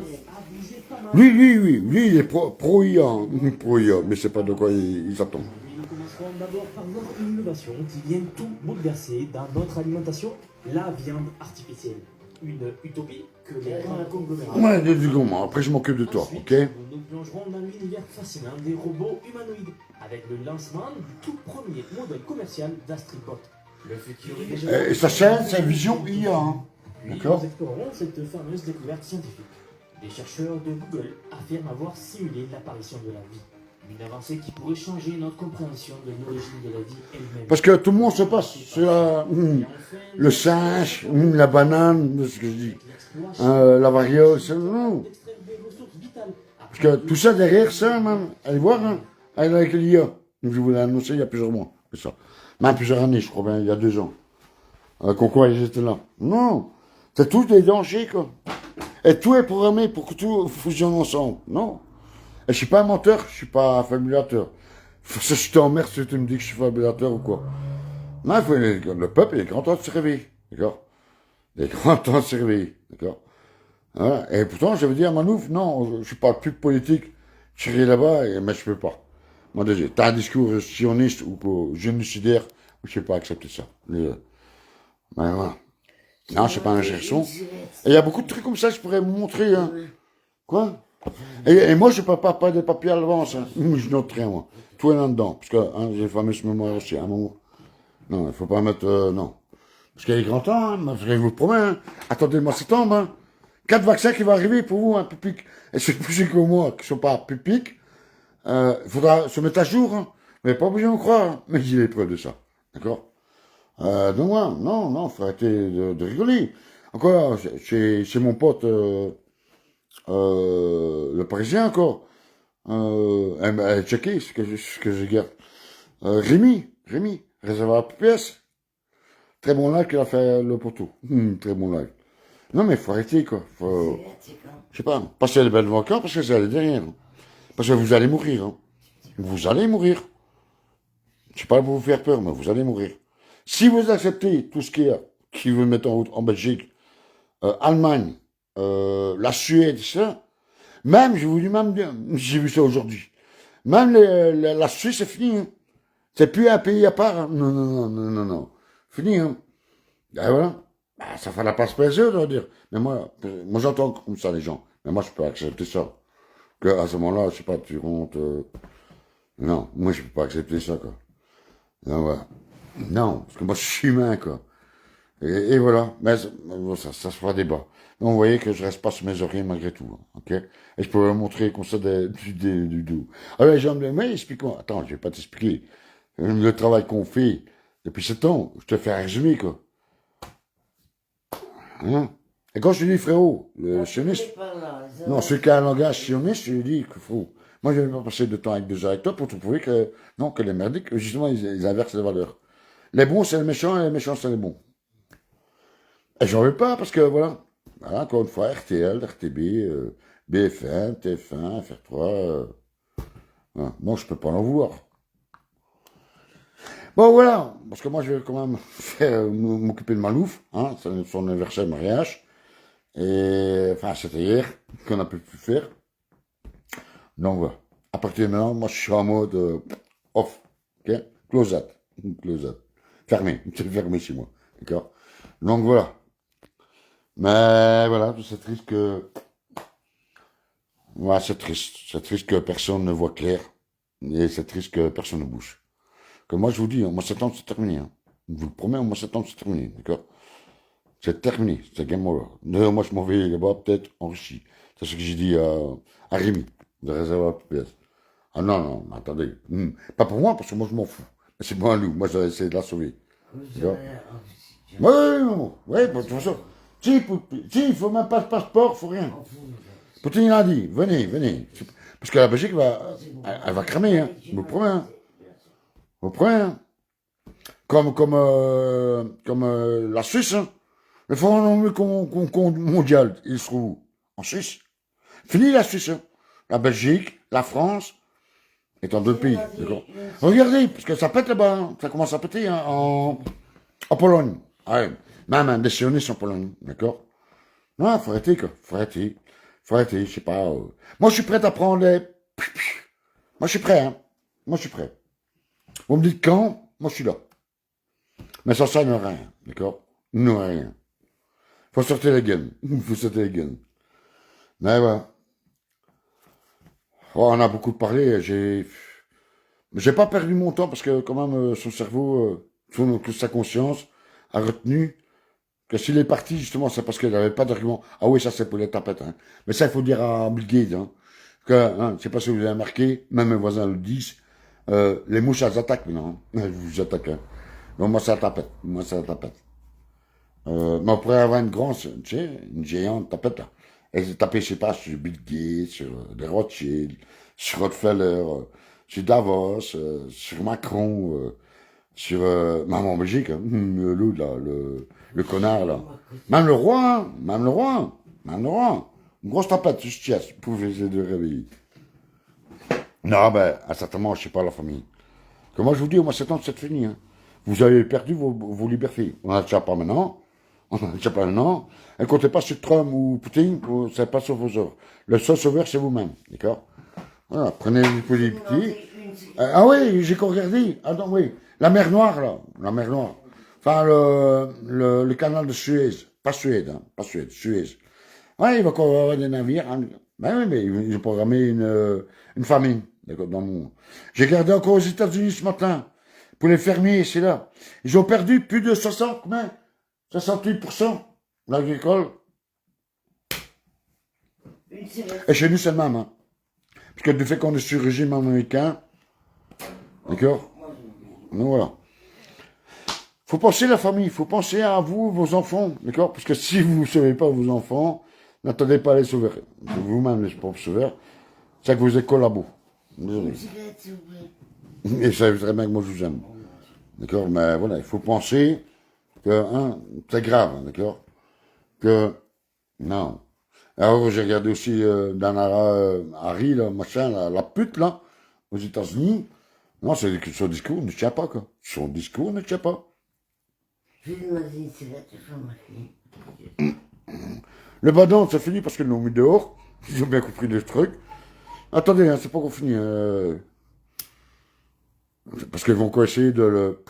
Lui, il est pro-IA, hein, pro-IA, mais c'est pas de quoi il s'attend. Nous commencerons d'abord par voir une innovation qui vient tout bouleverser dans notre alimentation, la viande artificielle. Une utopie que les grands conglomérats... Ouais, du gourmand, après je m'occupe de toi, Ensuite, ok? nous nous plongerons dans l'univers fascinant des robots humanoïdes, avec le lancement du tout premier modèle commercial d'Astribot. Le futur est déjà... Et sa chaîne, c'est Vision IA, hein. Puis D'accord? nous explorerons cette fameuse découverte scientifique. Des chercheurs de Google affirment avoir simulé l'apparition de la vie. Une avancée qui pourrait changer notre compréhension de l'origine de la vie elle-même. Parce que tout le monde se passe sur le singe, la banane, c'est ce que je dis, la variole, non. Parce que tout ça derrière ça, man, allez voir, hein, avec l'IA. Je vous l'ai annoncé il y a plusieurs mois, c'est ça. Même plusieurs années, je crois bien, il y a 2 ans. Pourquoi ils étaient là? Non, c'est tous des dangers, quoi. Et tout est programmé pour que tout fusionne ensemble. Non. Et je suis pas un menteur, je suis pas un fabulateur. Si je t'emmerde si tu me dis que je suis fabulateur ou quoi. Non, le peuple, il est grand temps de se réveiller. D'accord? Il est grand temps de se réveiller. D'accord? Voilà. Et pourtant, je veux dire, Manouf, non, je suis pas plus politique. Je serai là-bas, mais je peux pas. Moi, déjà, t'as un discours sioniste ou génocidaire, je sais pas accepter ça. Mais voilà. Non, je suis pas un garçon. Et il y a beaucoup de trucs comme ça, je pourrais vous montrer, hein. Quoi? Et moi, je ne prépare pas des papiers à l'avance, hein. Je note rien, moi. Tout est là-dedans. Parce que, hein, j'ai une fameuse mémoire aussi, à un moment. Non, il faut pas mettre, non. Parce qu'il y a grand temps, hein. Je vous promets, hein. Attendez le mois de septembre, hein. 4 vaccins qui vont arriver pour vous, hein, public. Et c'est plus que moi, qui ne sont pas publics. Il faudra se mettre à jour, hein. Mais pas obligé de me croire, hein. Mais j'ai les preuves de ça. D'accord? Donc, ouais, non, faut arrêter de rigoler. Encore, chez mon pote, le Parisien encore, checker ce que je garde. Rémi, réservoir PPS. Très bon live qu'il a fait le poteau. Très bon live. Non mais faut arrêter quoi. Faut, je sais pas, passer les belles vacances parce que c'est aller derrière. Hein. Parce que vous allez mourir. Hein. Vous allez mourir. Je sais pas pour vous faire peur, mais vous allez mourir. Si vous acceptez tout ce qu'il y a, qui veut mettre en route en Belgique, Allemagne, la Suède, ça, même, je vous dis même bien, j'ai vu ça aujourd'hui, même la Suisse, c'est fini. Hein. C'est plus un pays à part. Hein. Non. Fini. Hein. Et voilà. Bah, ça fait la place plaisir, on va dire. Mais moi j'entends comme ça les gens. Mais moi, je peux accepter ça. Que à ce moment-là, je sais pas, tu comptes. Non, moi, je peux pas accepter ça, quoi. Non, voilà. Non, parce que moi, je suis humain, quoi. Et voilà. Mais ça se fera débat. Donc, vous voyez que je reste pas sur mes oreilles malgré tout. Hein, ok? Et je peux vous montrer comme ça du dos. Alors, les gens me disent, mais explique-moi. Attends, je vais pas t'expliquer. Le travail qu'on fait depuis 7 ans, je te fais un résumé, quoi. Hein? Et quand je te dis, frérot, le sioniste, non, celui qui a un langage sioniste, je lui dis qu'il faut. Moi, je ne vais pas passer de temps avec 2 heures avec toi pour te prouver que, non, que les merdiques, justement, ils inversent les valeurs. Les bons, c'est les méchants, et les méchants, c'est les bons. Et j'en veux pas, parce que, voilà, encore une fois, RTL, RTB, BFM, TF1, FR3, voilà. Bon, je peux pas en vouloir. Bon, voilà, parce que moi, je vais quand même faire, m'occuper de Malouf, hein, c'est son anniversaire de mariage. Et, enfin, c'était hier qu'on a pu faire. Donc, voilà. À partir de maintenant, moi, je suis en mode off, ok? Close out. Fermé, c'est fermé chez moi, d'accord? Donc, voilà. Mais, voilà, c'est triste que... Ouais, c'est triste que personne ne voit clair. Et c'est triste que personne ne bouge. Que moi, je vous dis, au mois de septembre, c'est terminé. Hein. Je vous le promets, au mois de septembre, c'est terminé, d'accord? C'est terminé, c'est game over. D'ailleurs, moi, je m'en vais là-bas, peut-être en Russie. C'est ce que j'ai dit à Rémi, de réservoir PPS. Ah non, attendez. Pas pour moi, parce que moi, je m'en fous. Mais c'est bon à nous, moi, je vais essayer de la sauver. Oui, de toute façon. Si, il faut même pas de passeport, il faut rien. Poutine, il a dit, venez. Parce que la Belgique elle va cramer, hein. Je vous le promets, hein. Vous prenez, hein. Comme la Suisse, hein. Le Fonds mondial, il se trouve où? En Suisse. Fini la Suisse, hein. La Belgique, la France, étant deux pays, d'accord. Regardez, parce que ça pète là-bas, hein. Ça commence à péter hein, en Pologne. Ouais. Même un des sionistes en Pologne, d'accord. Non, faut arrêter, quoi. Faut arrêter. Faut arrêter, je sais pas. Moi, je suis prêt à prendre les... Moi, je suis prêt, hein. Moi, je suis prêt. Vous me dites quand? Moi, je suis là. Mais sans ça, il n'y a rien, d'accord. Il n'y a rien. Faut sortir les guns. Faut sortir les guns. Mais voilà. Oh, on a beaucoup parlé. J'ai pas perdu mon temps parce que quand même, son cerveau, toute sa conscience a retenu que s'il est parti, justement, c'est parce qu'il n'avait pas d'argument. Ah oui, ça c'est pour les tapettes. Hein. Mais ça, il faut dire à Bill Gates. Hein, que, hein, je sais pas si vous avez remarqué, même mes voisins le disent, les mouches, elles attaquent maintenant. Hein. Elles vous attaquent. Hein. Donc moi, ça tapette. Moi, ça tapette. Mais on pourrait avoir une grande, tu sais, une géante tapette. Là. Elle s'est tapée, je sais pas, sur Bill Gates, sur les Rothschild, sur Rockefeller, sur Davos, sur Macron, sur même en Belgique, hein, l'autre là, le connard là. Même le roi, hein, même le roi, même le roi. Une grosse tapette, je tiens, pour essayer de réveiller. Non, ben, certainement, je sais pas la famille. Que moi, je vous dis, au mois de septembre, c'est fini. Hein. Vous avez perdu vos libertés. On n'en a déjà pas maintenant. On n'en a déjà pas maintenant. Et comptez pas sur Trump ou Poutine, c'est pas sur vos œuvres. Le seul sauveur, c'est vous-même. D'accord? Voilà, prenez les possibilités. Ah oui, j'ai qu'à regarder. Attends, oui. La mer Noire, là. La mer Noire. Enfin, le canal de Suez. Pas Suède, hein. Pas Suède, Suez. Ouais, il va encore avoir des navires. Hein. Ben oui, mais ils ont programmé une famine. D'accord, dans le monde. J'ai regardé encore aux États-Unis ce matin. Pour les fermiers, c'est là. Ils ont perdu plus de 60, combien? 68% de l'agricole. Et chez nous, c'est le même. Hein. Parce que du fait qu'on est sur le régime américain, d'accord? Donc voilà. Faut penser à la famille, faut penser à vous, vos enfants, d'accord? Parce que si vous ne sauvez pas vos enfants, n'attendez pas à les sauver. C'est vous-même les propres sauveurs. C'est que vous êtes collabos. Désolé. Et ça veut très bien que moi je vous aime. D'accord? Mais voilà, il faut penser que, hein, c'est grave, d'accord? Que, non. Alors, j'ai regardé aussi Danara Harry, là, machin, la pute, là, aux États-Unis. Non, son discours ne tient pas, quoi. Son discours ne tient pas. Le badon, c'est fini parce qu'ils l'ont mis dehors. Ils ont bien compris le truc. Attendez, hein, c'est pas qu'on finit. Parce qu'ils vont quoi essayer de le...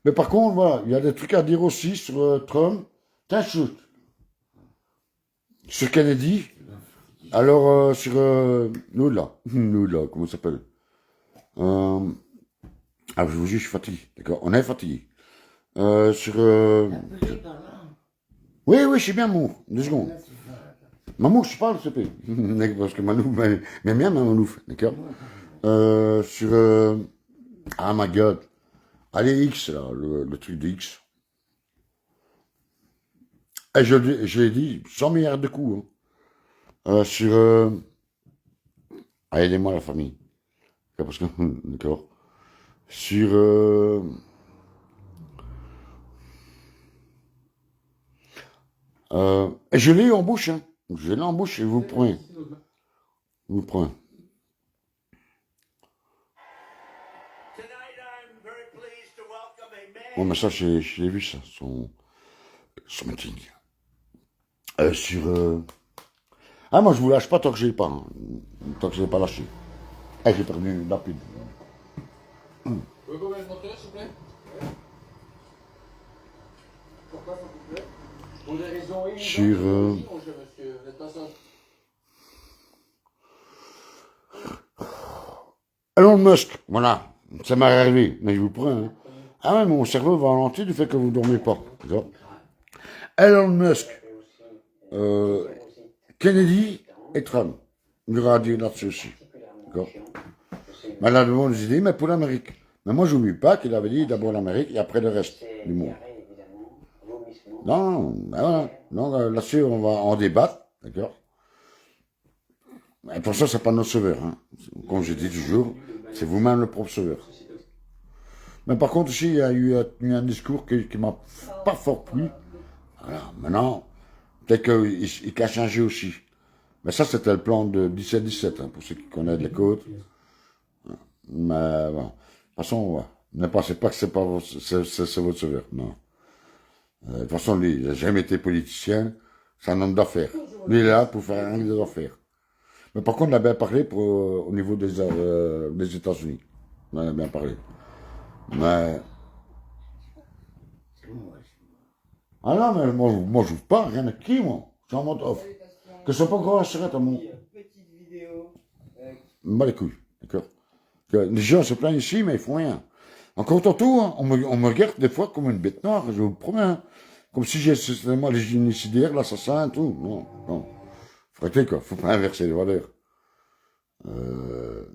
Mais par contre, voilà, il y a des trucs à dire aussi sur Trump. Tiens, sur Kennedy. Alors, sur nous là, comment ça s'appelle Ah, je vous dis, je suis fatigué, d'accord. On est fatigué. Sur... Oui, oui, je suis bien, Mamour. 2 secondes. Mamour, je parle, s'il te plaît. Parce que Manouf, mais bien, Manouf, d'accord. Sur... Ah, my God. Allez, X, là, le truc de X. Et je l'ai dit, 100 milliards de coups. Hein. Sur... Aidez-moi, la famille. Parce que... D'accord. Sur... Et je l'ai eu en bouche, hein. Je l'ai en bouche et vous prenez. Vous prenez. Bon, mais ça, j'ai vu ça, son meeting. Sur... Ah, moi, je vous lâche pas tant que je l'ai pas. Hein. Tant que je l'ai pas lâché. Eh, j'ai perdu une lapide. Vous pouvez combien de monteurs, s'il vous plaît? Pourquoi ça vous plaît? Pour des raisons évidentes. Sur... Monsieur, vous n'êtes pas ça. Elon Musk, voilà. Ça m'est arrivé, mais je vous prends. Hein. Ah ouais, mon cerveau va ralentir du fait que vous ne dormez pas. Elon Musk, Kennedy et Trump. Il y aura à dire là-dessus aussi. D'accord. Mais là, devant des idées, mais pour l'Amérique. Mais moi, je n'oublie pas qu'il avait dit d'abord l'Amérique et après le reste du monde. Non, ben voilà. Donc là-dessus, on va en débattre. D'accord. Et pour ça, c'est pas notre sauveur. Hein. Comme je dis toujours, c'est vous-même le propre sauveur. Mais par contre, aussi, il y a eu un discours qui m'a pas fort plu. Voilà, maintenant, peut-être qu'il a changé aussi. Mais ça, c'était le plan de 17-17, hein, pour ceux qui connaissent les côtes. Mais bon, de toute façon, ouais, ne pensez pas que c'est pas c'est votre sauveur, non. De toute façon, lui, il n'a jamais été politicien, c'est un homme d'affaires. Lui, il est là pour faire un des affaires. Mais par contre, il a bien parlé au niveau des États-Unis. Il a bien parlé. Mais... Ah non, mais moi je joue pas, rien à qui, moi. Je suis en mode off. Que ce soit pas grand charrette à mon... Petite vidéo. Bah les couilles, d'accord. Les gens se plaignent ici, mais ils font rien. Encore tantôt, hein, on me regarde des fois comme une bête noire, je vous le promets. Hein. Comme si j'étais certainement les génocidaires, l'assassin, tout. Non, non. Faut arrêter, quoi. Faut pas inverser les valeurs.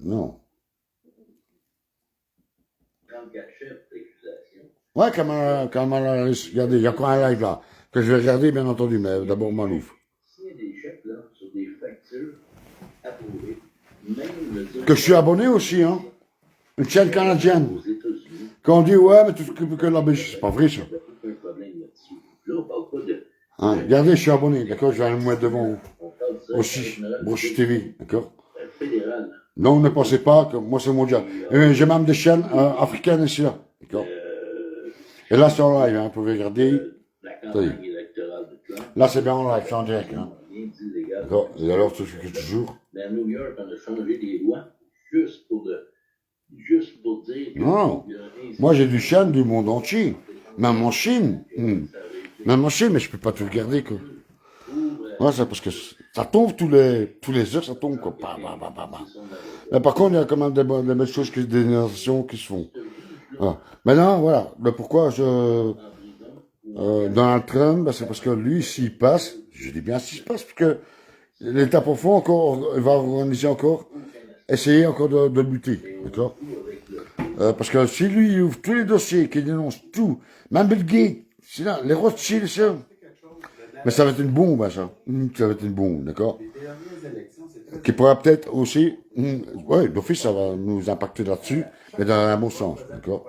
Non. Ouais, Kamala Harris, regardez, il y a encore un live là, que je vais regarder, bien entendu, mais d'abord Malouf. Que je suis abonné aussi, hein. Une chaîne canadienne. Quand on dit, ouais, mais tu t'occupes que de la Belgique, c'est pas vrai, ça. Hein, regardez, je suis abonné, d'accord, je vais le mettre devant vous. Aussi, Broche TV, d'accord. Donc, ne pensez pas que moi, c'est mondial. J'ai même des chaînes africaines ici, là, d'accord. Et là, c'est en live, hein, vous pouvez regarder. Là, c'est bien en live, c'est en direct. Hein. Et alors, tout ce que toujours. Mais à New York, on a changé les lois juste pour dire que... Non, moi, j'ai du chaîne du monde entier. Même en Chine. Même en Chine, mais je peux pas tout regarder, quoi. Ouais, c'est parce que ça tombe tous les heures, ça tombe, quoi. Mais par contre, il y a quand même des belles choses, des innovations qui se font. Voilà. Maintenant, voilà. Mais pourquoi Donald Trump, c'est parce que lui, s'il passe, je dis bien s'il passe, parce que l'État profond encore, il va organiser encore, essayer encore de le buter, d'accord. Parce que si lui, il ouvre tous les dossiers, qu'il dénonce tout, même Bill Gates, c'est là, les Rothschild, ça. Mais ça va être une bombe, hein, ça. Ça va être une bombe, d'accord. Qui pourra peut-être aussi, ouais, d'office, ça va nous impacter là-dessus, mais dans un bon sens, d'accord.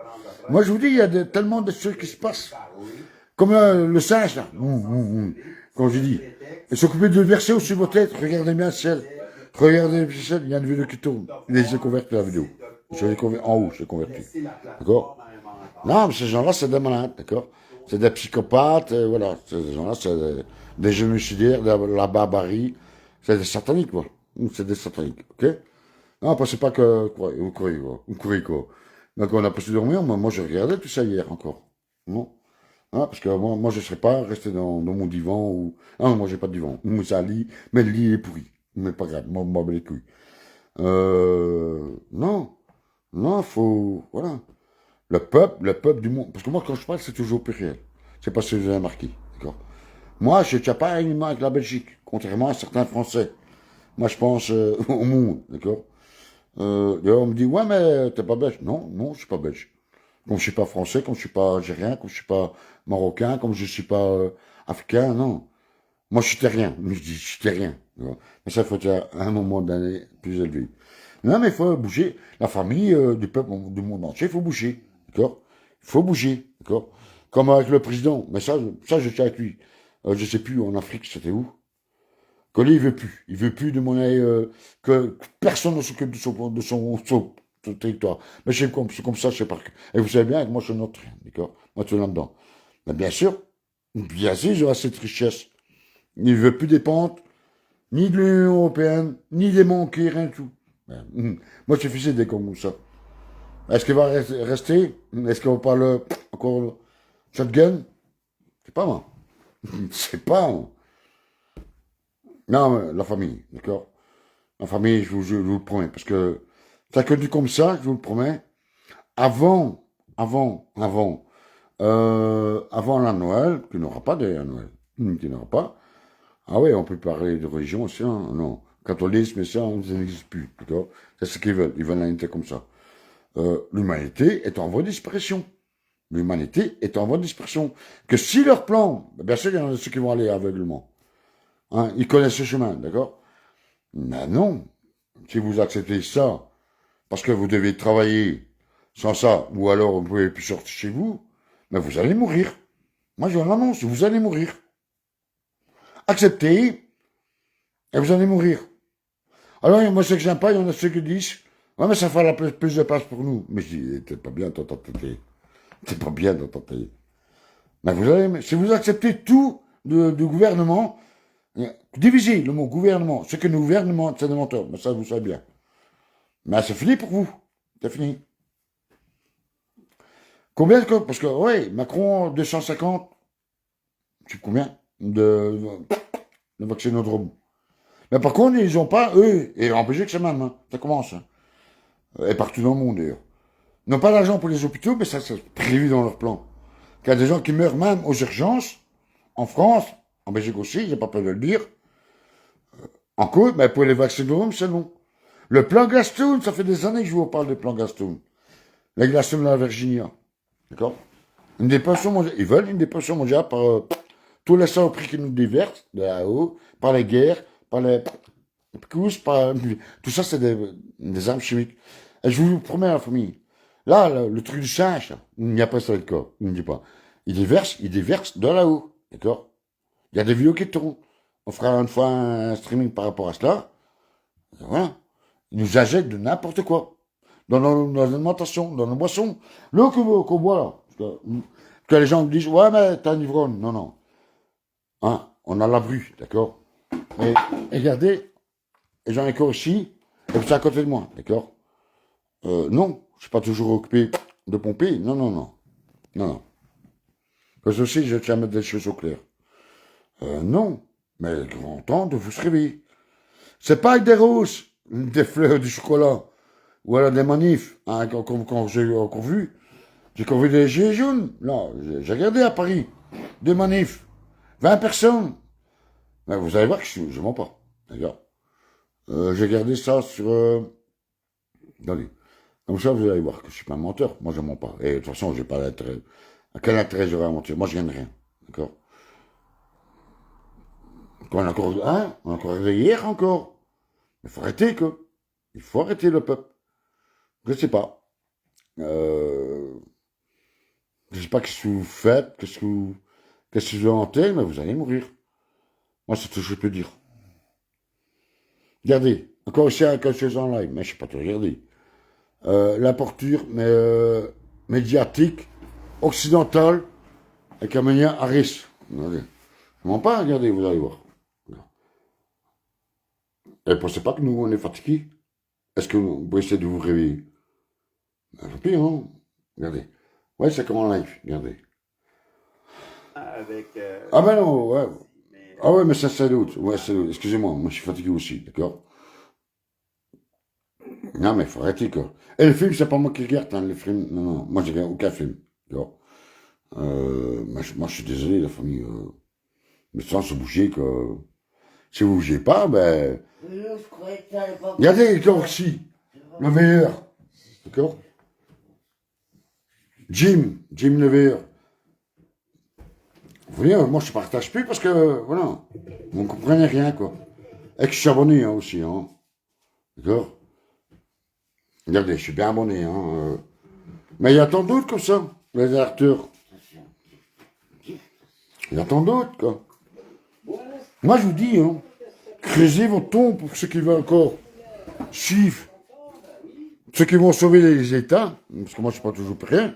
Moi, je vous dis, il y a tellement de choses qui se passent. Comme le singe, là. Comme je dis. Et s'occuper de verser au-dessus de vos têtes. Regardez bien le ciel. Regardez le ciel, il y a une vidéo qui tourne. Il est converti la vidéo. Je l'ai converti, en haut, je l'ai converti. D'accord? Non, mais ces gens-là, c'est des malades, d'accord? C'est des psychopathes, voilà. Ces gens-là, c'est des génocidaires, de la barbarie. C'est des sataniques, quoi. C'est des sataniques, ok? Non, pensez pas que, quoi, vous courez, quoi. Donc, on a pas su dormir, moi, j'ai regardé tout ça hier, encore. Non? Ah, parce que moi, je ne serais pas resté dans mon divan ou... Ah, moi, j'ai pas de divan. Moi, c'est un lit, mais le lit est pourri. Mais pas grave, moi, les couilles. Non. Non, faut... Voilà. Le peuple du monde... Parce que moi, quand je parle, c'est toujours pluriel. C'est pas ce que vous avez marqué, d'accord? Moi, je ne tiens pas une main avec la Belgique, contrairement à certains Français. Moi, je pense au monde, d'accord? D'ailleurs, on me dit, ouais, mais t'es pas belge. Non, je suis pas belge. Comme je suis pas français, comme je suis pas algérien, comme je suis pas marocain, comme je suis pas africain, non. Moi, je suis terrien. Je dis, je suis terrien. Mais ça, il faut être à un moment d'année plus élevé. Non, mais il faut bouger. La famille du peuple du monde entier, il faut bouger. D'accord? Il faut bouger. D'accord? Comme avec le président. Mais ça je tiens avec lui. Je sais plus, en Afrique, c'était où? Que lui, il veut plus. Il veut plus de monnaie, que personne ne s'occupe de son territoire. Mais c'est comme ça, je sais pas. Et vous savez bien que moi, je suis notre, d'accord? Moi, je suis là-dedans. Mais bien sûr, j'aurai cette richesse. Il ne veut plus dépendre ni de l'Union européenne, ni des banquiers, rien du tout. Moi, je suis fixé des comme ça. Est-ce qu'il va rester? Est-ce qu'on va pas encore shotgun? C'est pas moi. C'est pas moi. Non, la famille, d'accord? La famille, je vous le promets, parce que ça que dit comme ça, je vous le promets. Avant la Noël, tu n'auras pas de Noël. Tu n'auras pas. Ah oui, on peut parler de religion aussi, hein? Non. Catholisme et ça, ça n'existe plus, d'accord? C'est ce qu'ils veulent. Ils veulent l'humanité comme ça. L'humanité est en voie de disparition. L'humanité est en voie de disparition. Que si leur plan, bien sûr, il y en a ceux qui vont aller aveuglement. Hein, ils connaissent ce chemin, d'accord? Mais non. Si vous acceptez ça, parce que vous devez travailler, sans ça, ou alors vous pouvez plus sortir chez vous, mais vous allez mourir. Moi, je l'annonce, vous allez mourir. Acceptez, et vous allez mourir. Alors, moi, ce que j'aime pas, il y en a ceux qui disent, ouais, mais ça fera plus de place pour nous. Mais je dis, t'es pas bien dans ta tête. T'es pas bien dans ta tête. Mais vous allez, si vous acceptez tout du gouvernement, divisez le mot gouvernement. Ce que le gouvernement, c'est des menteurs. Mais ça, vous savez bien. Mais c'est fini pour vous. C'est fini. Combien de... Parce que, ouais, Macron, 250, je sais combien de vaccinodromes. Mais par contre, ils n'ont pas, eux, et en Belgique, c'est même, hein, ça commence. Hein, et partout dans le monde, d'ailleurs. Ils n'ont pas d'argent pour les hôpitaux, mais ça, c'est prévu dans leur plan. Il y a des gens qui meurent même aux urgences, en France, en Belgique aussi, j'ai pas peur de le dire. En cause, mais pour les vaccinodromes, c'est non. Le plan Gastoun, ça fait des années que je vous parle du plan Gastoun. La Gastoun de la Virginia. D'accord? Une dépression mondiale. Ils veulent une dépression mondiale par tous les saloperies qui nous déversent de là-haut, par les guerres, par les pousses, par... Tout ça, c'est des armes chimiques. Et je vous promets, la famille. Là, le truc du singe, là, il n'y a pas ça le cas. Il ne dit pas. Il déverse de là-haut. D'accord? Il y a des vidéos qui tournent. On fera une fois un streaming par rapport à cela. Et voilà. Ils nous achètent de n'importe quoi. Dans l'alimentation, dans nos boissons. L'eau qu'on boit, là. Parce que les gens me disent, ouais, mais t'es un ivrogne. Non, non. Hein? On a la bru, d'accord? Et regardez, et j'en ai encore ici, et puis c'est à côté de moi, d'accord? Non, je suis pas toujours occupé de pomper. Non, non, non. Non, non. Parce que aussi, je tiens à mettre des choses au clair. Non. Mais grand temps de vous se réveiller. C'est pas avec des roses, des fleurs, du chocolat, ou alors des manifs, hein, quand j'ai encore vu. J'ai encore vu des gilets jaunes. Là, j'ai regardé à Paris. Des manifs. 20 personnes. Mais vous allez voir que je mens pas. D'accord. J'ai regardé ça sur... Attendez. Comme ça, vous allez voir que je suis pas un menteur. Moi, je mens pas. Et de toute façon, j'ai pas d'intérêt. À quel intérêt j'aurais à mentir? Moi, je gagne rien. D'accord. On a encore réveillé hier encore. Il faut arrêter, quoi. Il faut arrêter le peuple. Je sais pas. Je sais pas ce que vous faites, qu'est-ce que vous hantez, mais vous allez mourir. Moi, c'est tout ce que je peux dire. Regardez. Encore ici, quelque chose en live, mais je sais pas tout regarder. La porture, médiatique, occidentale, avec Amélia Harris. Regardez. Je mens pas, regardez, vous allez voir. Et pensez pas que nous, on est fatigués. Est-ce que vous pouvez essayer de vous réveiller? Ben, pire, hein? Regardez. Ouais, c'est comme en live, regardez. Avec. Ah ben non, ouais. Ah ouais, mais ça, c'est l'autre. Ouais, c'est l'autre. Excusez-moi, moi, je suis fatigué aussi, d'accord? Non, mais il faut arrêter, quoi. Et le film, c'est pas moi qui regarde, hein, le film. Non, non, moi, je regarde aucun film, d'accord? Moi, je suis désolé, la famille. Mais sans se bouger, quoi. Si vous bougez pas, ben... Je croyais que t'allais pas. Regardez, encore ici. Le meilleur. D'accord? Jim le meilleur. Vous voyez, moi je partage plus parce que, voilà, vous ne comprenez rien, quoi. Et que je suis abonné, hein, aussi, hein. D'accord? Regardez, je suis bien abonné, hein. Mais il y a tant d'autres comme ça, les acteurs. Il y a tant d'autres, quoi. Moi, je vous dis, hein, creusez votre tombe pour ceux qui veulent encore suivre, ceux qui vont sauver les États, parce que moi, je ne suis pas toujours pour rien,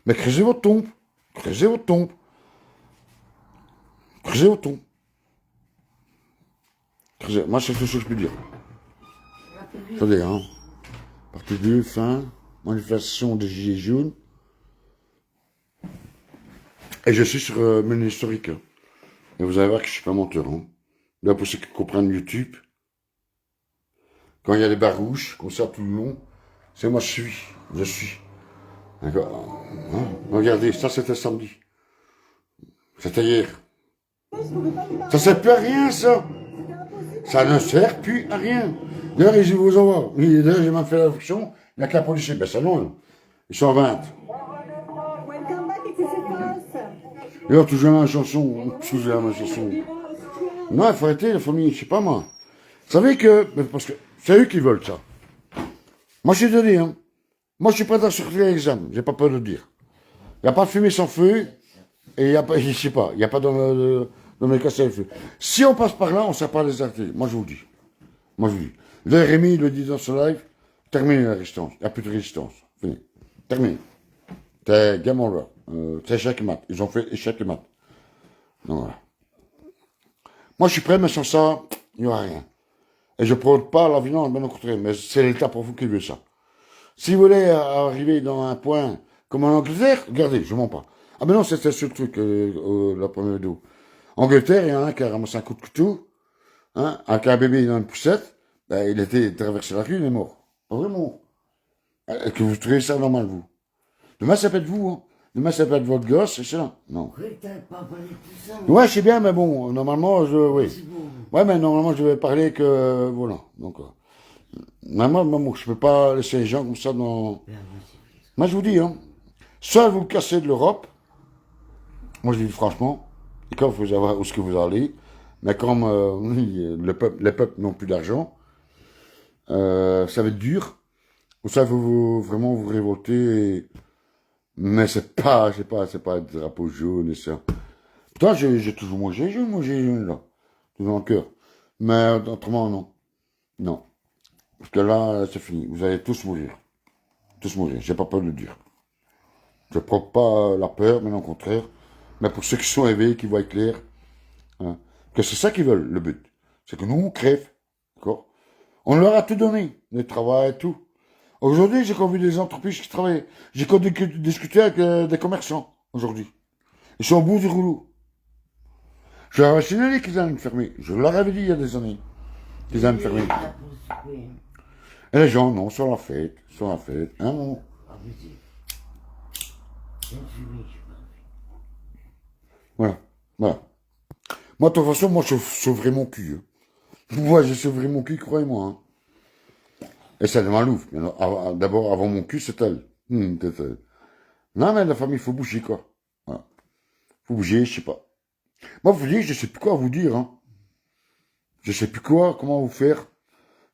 mais creusez votre tombe. Creusez votre tombe. Creusez votre tombe. Creusez. Moi, c'est tout ce que je peux dire. Attendez, hein. Partie 2, fin, manifestation des Gilets jaunes. Et je suis sur menu historique. Hein. Et vous allez voir que je suis pas menteur. Hein. Là, pour ceux qui comprennent YouTube, quand il y a des barres rouges, comme ça tout le long, c'est moi je suis. D'accord. Hein. Regardez, ça c'était samedi. C'était hier. Ça sert plus à rien, ça. Ça ne sert plus à rien. D'ailleurs, je vous envoie. D'ailleurs, j'ai même fait la fonction. Il n'y a que la police. Ben, c'est long. Ils sont 20. D'ailleurs, toujours la même chanson. Toujours la même chanson. Non, il faut arrêter, la famille. Je sais pas, moi. Vous savez que... Parce que c'est eux qui veulent ça. Moi, je suis désolé, hein. Moi, je suis prêt à sortir l'examen. J'ai pas peur de le dire. Il n'y a pas de fumée sans feu. Et il n'y a pas, je sais pas, il n'y a pas dans mes cassettes le feu. Si on passe par là, on ne sert pas les artères. Moi, je vous dis. Moi, je vous dis. Le Rémi, il le dit dans son live. Terminez la résistance. Il n'y a plus de résistance. Fini. Terminé. T'es game over. C'est échec et mat. Ils ont fait échec et mat. Donc voilà. Moi, je suis prêt, mais sans ça, il n'y aura rien. Et je ne prône pas la violence, bien au contraire, mais c'est l'État pour vous qui veut ça. Si vous voulez arriver dans un point comme en Angleterre, regardez, je ne mens pas. Ah ben non, c'était ce truc, la première vidéo. Angleterre, il y en a un qui a ramassé un coup de couteau, hein, avec un bébé dans une poussette, ben, il était traversé la rue, il est mort. Pas vraiment. Que vous trouvez ça normal, vous. Demain, ça peut être vous, hein. Demain, ça peut être votre gosse, et ça. Non. Oui, t'as pas parlé de tout ça. Ouais, je sais bien, mais bon, normalement, oui. C'est bon. Ouais, mais normalement, je vais parler que, voilà. Donc, normalement, je peux pas laisser les gens comme ça dans... Moi, je vous dis, hein. Soit vous cassez de l'Europe, moi, je dis franchement, et quand vous savez où est-ce que vous allez, mais comme les peuples n'ont plus d'argent, ça va être dur. Ou ça, vous vraiment vous révolter, mais c'est pas le drapeau jaune et ça. Pourtant, j'ai toujours mangé jaune, là. Toujours en cœur. Mais autrement, non. Non. Parce que là, c'est fini. Vous allez tous mourir. Tous mourir. J'ai pas peur de le dire. Je prends pas la peur, mais au contraire. Mais pour ceux qui sont éveillés, qui voient clair, hein, que c'est ça qu'ils veulent, le but. C'est que nous, on crève. D'accord? On leur a tout donné. Le travail et tout. Aujourd'hui, j'ai encore vu des entreprises qui travaillent. J'ai encore discuté avec des commerçants, aujourd'hui. Ils sont au bout du rouleau. Je leur avais signalé qu'ils allaient me fermer. Je leur avais dit il y a des années qu'ils allaient me fermer. Et les gens, non, sur la fête. Hein, non. Voilà. Voilà. Moi, de toute façon, moi, je sauverai mon cul. Hein. Moi, je sauverai mon cul, croyez-moi. Hein. Et c'est de Malouf. D'abord, avant mon cul, c'est elle. C'est elle. Non, mais la famille, il faut bouger, quoi. Voilà. Faut bouger, je sais pas. Moi, vous dites, je sais plus quoi vous dire, hein. Je sais plus quoi, comment vous faire.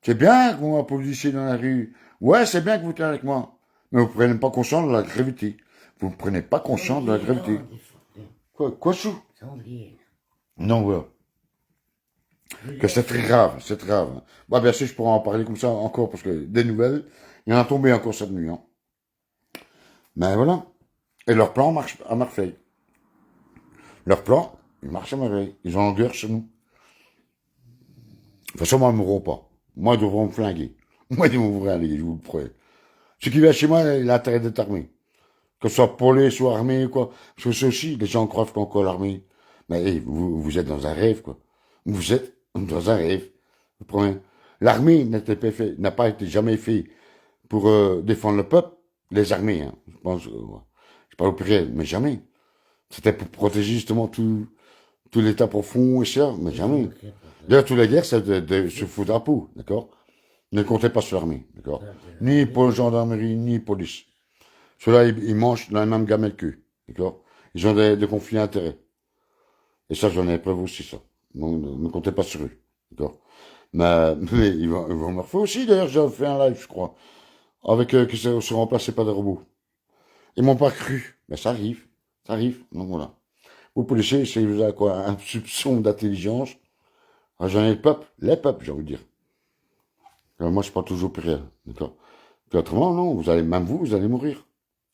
C'est bien que vous m'applaudissiez dans la rue. Ouais, c'est bien que vous êtes avec moi. Mais vous prenez pas conscience de la gravité. Vous ne prenez pas conscience de la gravité. Quoi, chou? Non, voilà. Que c'est très grave, c'est très grave. Bah, bien sûr, je pourrais en parler comme ça encore, parce que des nouvelles, il y en a tombé encore cette nuit, hein. Mais voilà. Et leur plan marche à Marseille. Leur plan, il marche à merveille. Ils ont en guerre chez nous. De toute façon, moi, ils ne mourront pas. Moi, ils devront me flinguer. Moi, ils vont aller, je vous le promets. Ce qui vient chez moi, il a intérêt d'être armé. Que ce soit police, soit armé, quoi. Parce que c'est aussi, les gens croient qu'encore l'armée. Mais hey, vous êtes dans un rêve, quoi. Vous êtes dans un rêve. Je vous promets. L'armée n'a pas été jamais fait pour défendre le peuple. Les armées, hein. Je pense, je parle au pluriel, mais jamais. C'était pour protéger justement tout l'état profond et ça, mais jamais. D'ailleurs, toutes les guerres, c'est se foutre à peau, d'accord? Ne comptez pas sur l'armée, d'accord? Ni pour la gendarmerie, ni police. Ceux-là, ils mangent la même gamelle qu'eux, d'accord? Ils ont des conflits d'intérêts. Et ça, j'en ai preuve aussi, ça. Donc, ne comptez pas sur eux, d'accord? Mais ils vont me refaire aussi, d'ailleurs, j'ai fait un live, je crois, avec qui se remplacés par des robots. Ils m'ont pas cru. Mais ça arrive, donc voilà. Vous policiers, si vous avez quoi, un soupçon d'intelligence, j'en ai les peuples, j'ai envie de dire. Alors, moi, je suis pas toujours pour rien, d'accord? Puis autrement, non, vous allez mourir.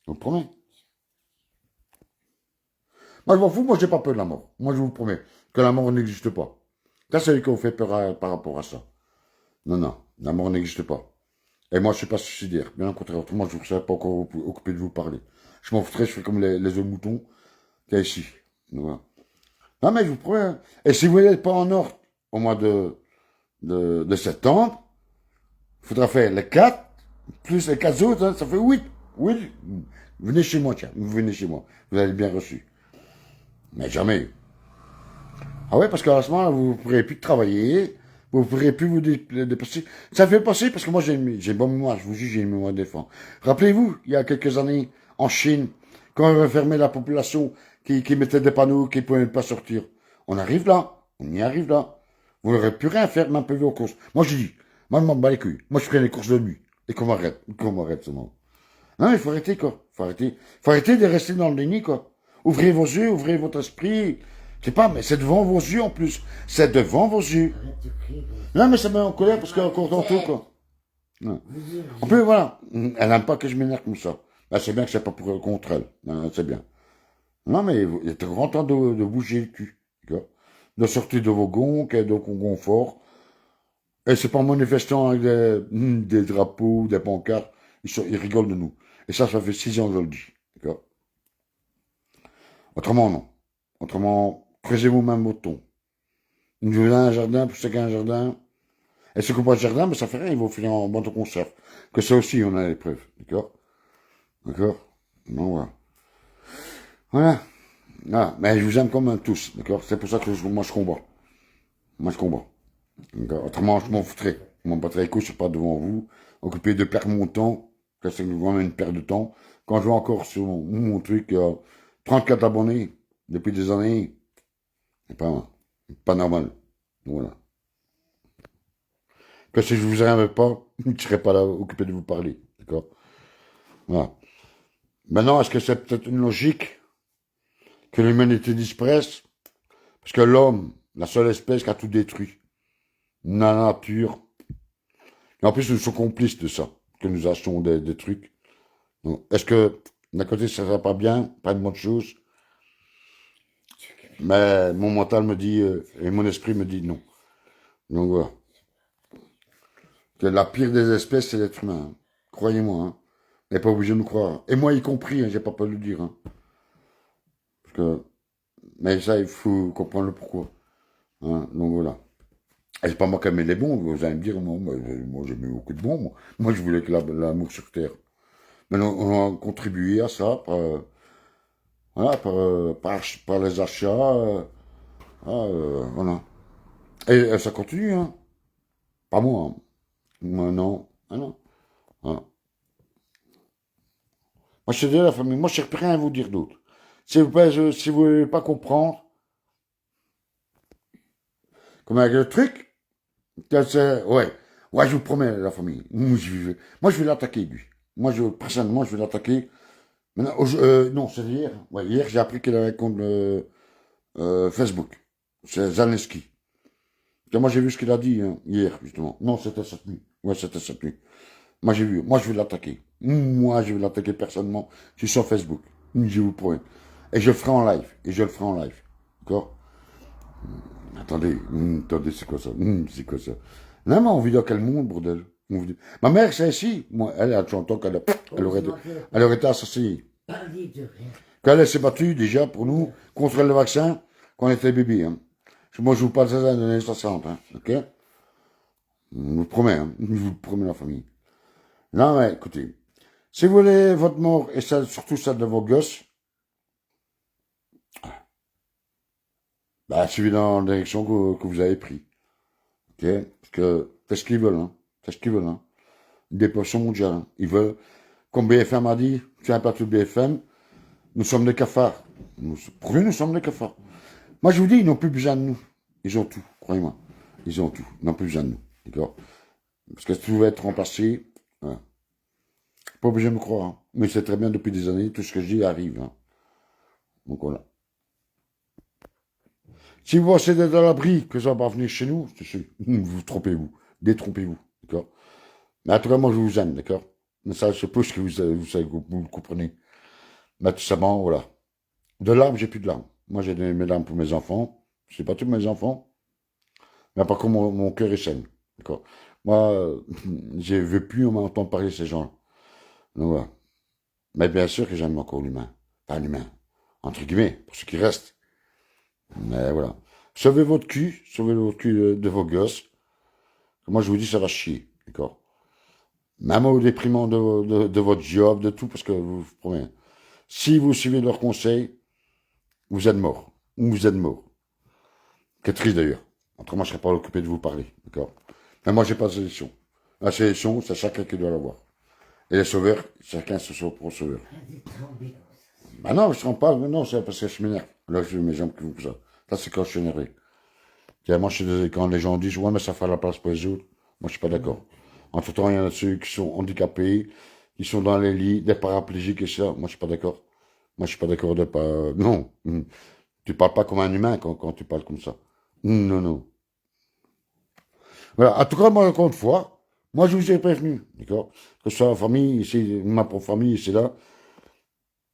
Je vous promets. Moi, je m'en fous, moi, j'ai pas peur de la mort. Moi, je vous promets que la mort n'existe pas. Ça, c'est lui qui vous fait peur par rapport à ça. Non, la mort n'existe pas. Et moi, je suis pas suicidaire. Bien au contraire, autrement, je ne serais pas encore occupé de vous parler. Je m'en foutrais, je fais comme les autres moutons qu'il y a ici. Voilà. Non, mais je vous promets. Et si vous n'êtes pas en ordre au mois de septembre, il faudra faire les 4, plus les 4 autres, hein, ça fait 8. Oui, venez chez moi, tiens, venez chez moi. Vous allez bien reçu. Mais jamais. Ah ouais, parce qu'à ce moment-là, vous ne pourrez plus travailler, vous ne pourrez plus vous dépasser. Ça fait passer parce que moi, j'ai une bonne mémoire, je vous dis, j'ai une mémoire d'éléphant. Rappelez-vous, il y a quelques années, en Chine, quand on refermait la population, qui mettait des panneaux, qui ne pouvaient pas sortir. On arrive là, on y arrive là. Vous n'aurez plus rien à faire, même plus aux courses. Moi, je dis, moi, je m'en bats les couilles. Moi, je ferai les courses de nuit. Et qu'on m'arrête seulement. Non, il faut arrêter, quoi. Faut arrêter de rester dans le déni, quoi. Ouvrez vos yeux, ouvrez votre esprit. Je sais pas, mais c'est devant vos yeux, en plus. C'est devant vos yeux. Arrête de crier. Non, mais ça met en colère parce qu'il y a encore tantôt, quoi. Non. En plus, voilà. Elle n'aime pas que je m'énerve comme ça. Ben, c'est bien que c'est pas pour contre elle. Non, c'est bien. Non, mais il est grand temps de bouger le cul. D'accord, de sortir de vos gonds, de vos confort. Et c'est pas en manifestant avec des drapeaux, des pancartes. Ils rigolent de nous. Et ça fait 6 ans que je le dis. D'accord. Autrement, non. Autrement, creusez vous-même votre ton. Vous voulez un jardin, pour ceux qui ont un jardin. Et ceux qui n'ont pas de jardin, mais ça fait rien, ils vont finir en banque de conserve. Que ça aussi, on a les preuves. D'accord. D'accord. Non, voilà. Voilà. Ah, mais je vous aime comme tous. D'accord. C'est pour ça que moi je combats. Moi je combats. Autrement, je m'en foutrais. Je m'en battrais les couilles, je suis pas devant vous. Occupé de perdre mon temps. Ça, c'est vraiment une perte de temps. Quand je vois encore sur mon truc, 34 abonnés depuis des années, c'est pas normal. Donc, voilà. Que si je vous aimais pas, je ne serais pas là occupé de vous parler. D'accord? Voilà. Maintenant, est-ce que c'est peut-être une logique que l'humanité disparaisse? Parce que l'homme, la seule espèce qui a tout détruit. La nature. Et en plus, nous sommes complices de ça. Que nous achetons des trucs. Est-ce que, d'un côté, ça ne va pas bien? Pas une bonne chose? Mais mon mental me dit, et mon esprit me dit non. Donc voilà. Que la pire des espèces, c'est l'être humain. Hein. Croyez-moi. Hein. Vous n'êtes pas obligé de me croire. Et moi y compris, hein, j'ai pas peur de le dire. Hein. Parce que, mais ça, il faut comprendre le pourquoi. Hein. Donc voilà. Et c'est pas moi qui aimais les bons, vous allez me dire, non, moi j'ai mis beaucoup de bons. Moi je voulais que l'amour sur terre. Mais on a contribué à ça voilà, par les achats. Voilà. Et ça continue, hein. Pas moi. Hein. Moi, non. Ah non. Voilà. Moi, je suis de la famille. Moi, je ne sais rien à vous dire d'autre. Si vous ne voulez pas comprendre, comme avec le truc, ouais, je vous promets, la famille. Moi, je vais l'attaquer, lui. Personnellement, je vais l'attaquer. Maintenant, non, c'est hier. Ouais, hier, j'ai appris qu'il avait un compte Facebook. C'est Zelensky. Moi, j'ai vu ce qu'il a dit, hein, hier, justement. Non, c'était cette nuit. Ouais, c'était cette nuit. Moi, j'ai vu. Moi, je vais l'attaquer. Moi, je vais l'attaquer personnellement. Je suis sur Facebook. Je vous promets. Et je le ferai en live. D'accord? Attendez, c'est quoi ça? C'est quoi ça? Non, mais on vit dans quel monde, bordel? Ma mère, c'est ici. Moi, elle a 30 ans elle aurait été assassinée. Quand elle s'est battue, déjà, pour nous, contre le vaccin, quand on était bébé. Hein. Moi, je vous parle de ça dans les années 60. Hein. Ok? Je vous promets, hein. Je vous promets, la famille. Non, mais écoutez. Si vous voulez votre mort, et surtout celle de vos gosses, suivez dans la direction que vous avez pris. Ok? Parce que c'est ce qu'ils veulent, hein. C'est ce qu'ils veulent, hein. Une dépression mondiale. Hein. Ils veulent, comme BFM a dit, tu n'as pas tout BFM, nous sommes des cafards. Pour eux, nous sommes des cafards. Moi, je vous dis, ils n'ont plus besoin de nous. Ils ont tout, croyez-moi. Ils ont tout. Ils n'ont plus besoin de nous. D'accord? Parce que tout va être remplacé. Voilà. Pas obligé de me croire. Hein. Mais c'est très bien depuis des années, tout ce que je dis arrive. Hein. Donc voilà. Si vous pensez d'être à l'abri, que ça va pas venir chez nous, vous trompez-vous. Détrompez-vous. D'accord? Mais en tout cas, moi, je vous aime. D'accord? Mais ça, je suppose que vous le comprenez. Mais tout simplement, voilà. De larmes, j'ai plus de larmes. Moi, j'ai donné mes larmes pour mes enfants. C'est pas tous mes enfants. Mais par contre, mon cœur est sain. D'accord? Moi, je ne veux plus m'entendre parler de ces gens-là. Donc voilà. Mais bien sûr que j'aime encore l'humain. Pas l'humain. Entre guillemets, pour ceux qui restent. Mais voilà. Sauvez votre cul de vos gosses. Moi, je vous dis, ça va chier. D'accord? Même au déprimant de votre job, de tout, parce que vous promets. Si vous suivez leurs conseils, vous êtes mort. Ou vous êtes mort. C'est triste d'ailleurs. Autrement, je ne serais pas occupé de vous parler. D'accord? Mais moi, j'ai pas de sélection. La sélection, c'est chacun qui doit l'avoir. Et les sauveurs, chacun se sauve pour sauveur. Bah non, je ne pas. Non, c'est parce que je m'énerve. Là, j'ai mes jambes qui font ça. Ça, c'est quand je suis énervé. Moi, je suis désolé. Quand les gens disent, ouais, mais ça fait la place pour les autres. Moi, je suis pas d'accord. Entre-temps, il y en a ceux qui sont handicapés, qui sont dans les lits, des paraplégiques et ça. Moi, je suis pas d'accord. Moi, je suis pas d'accord de pas... Non. Tu parles pas comme un humain quand tu parles comme ça. Non, non. Voilà. En tout cas, moi, encore une fois, moi, je vous ai prévenu. D'accord? Que ce soit en famille, ici, ma propre famille, ici, là,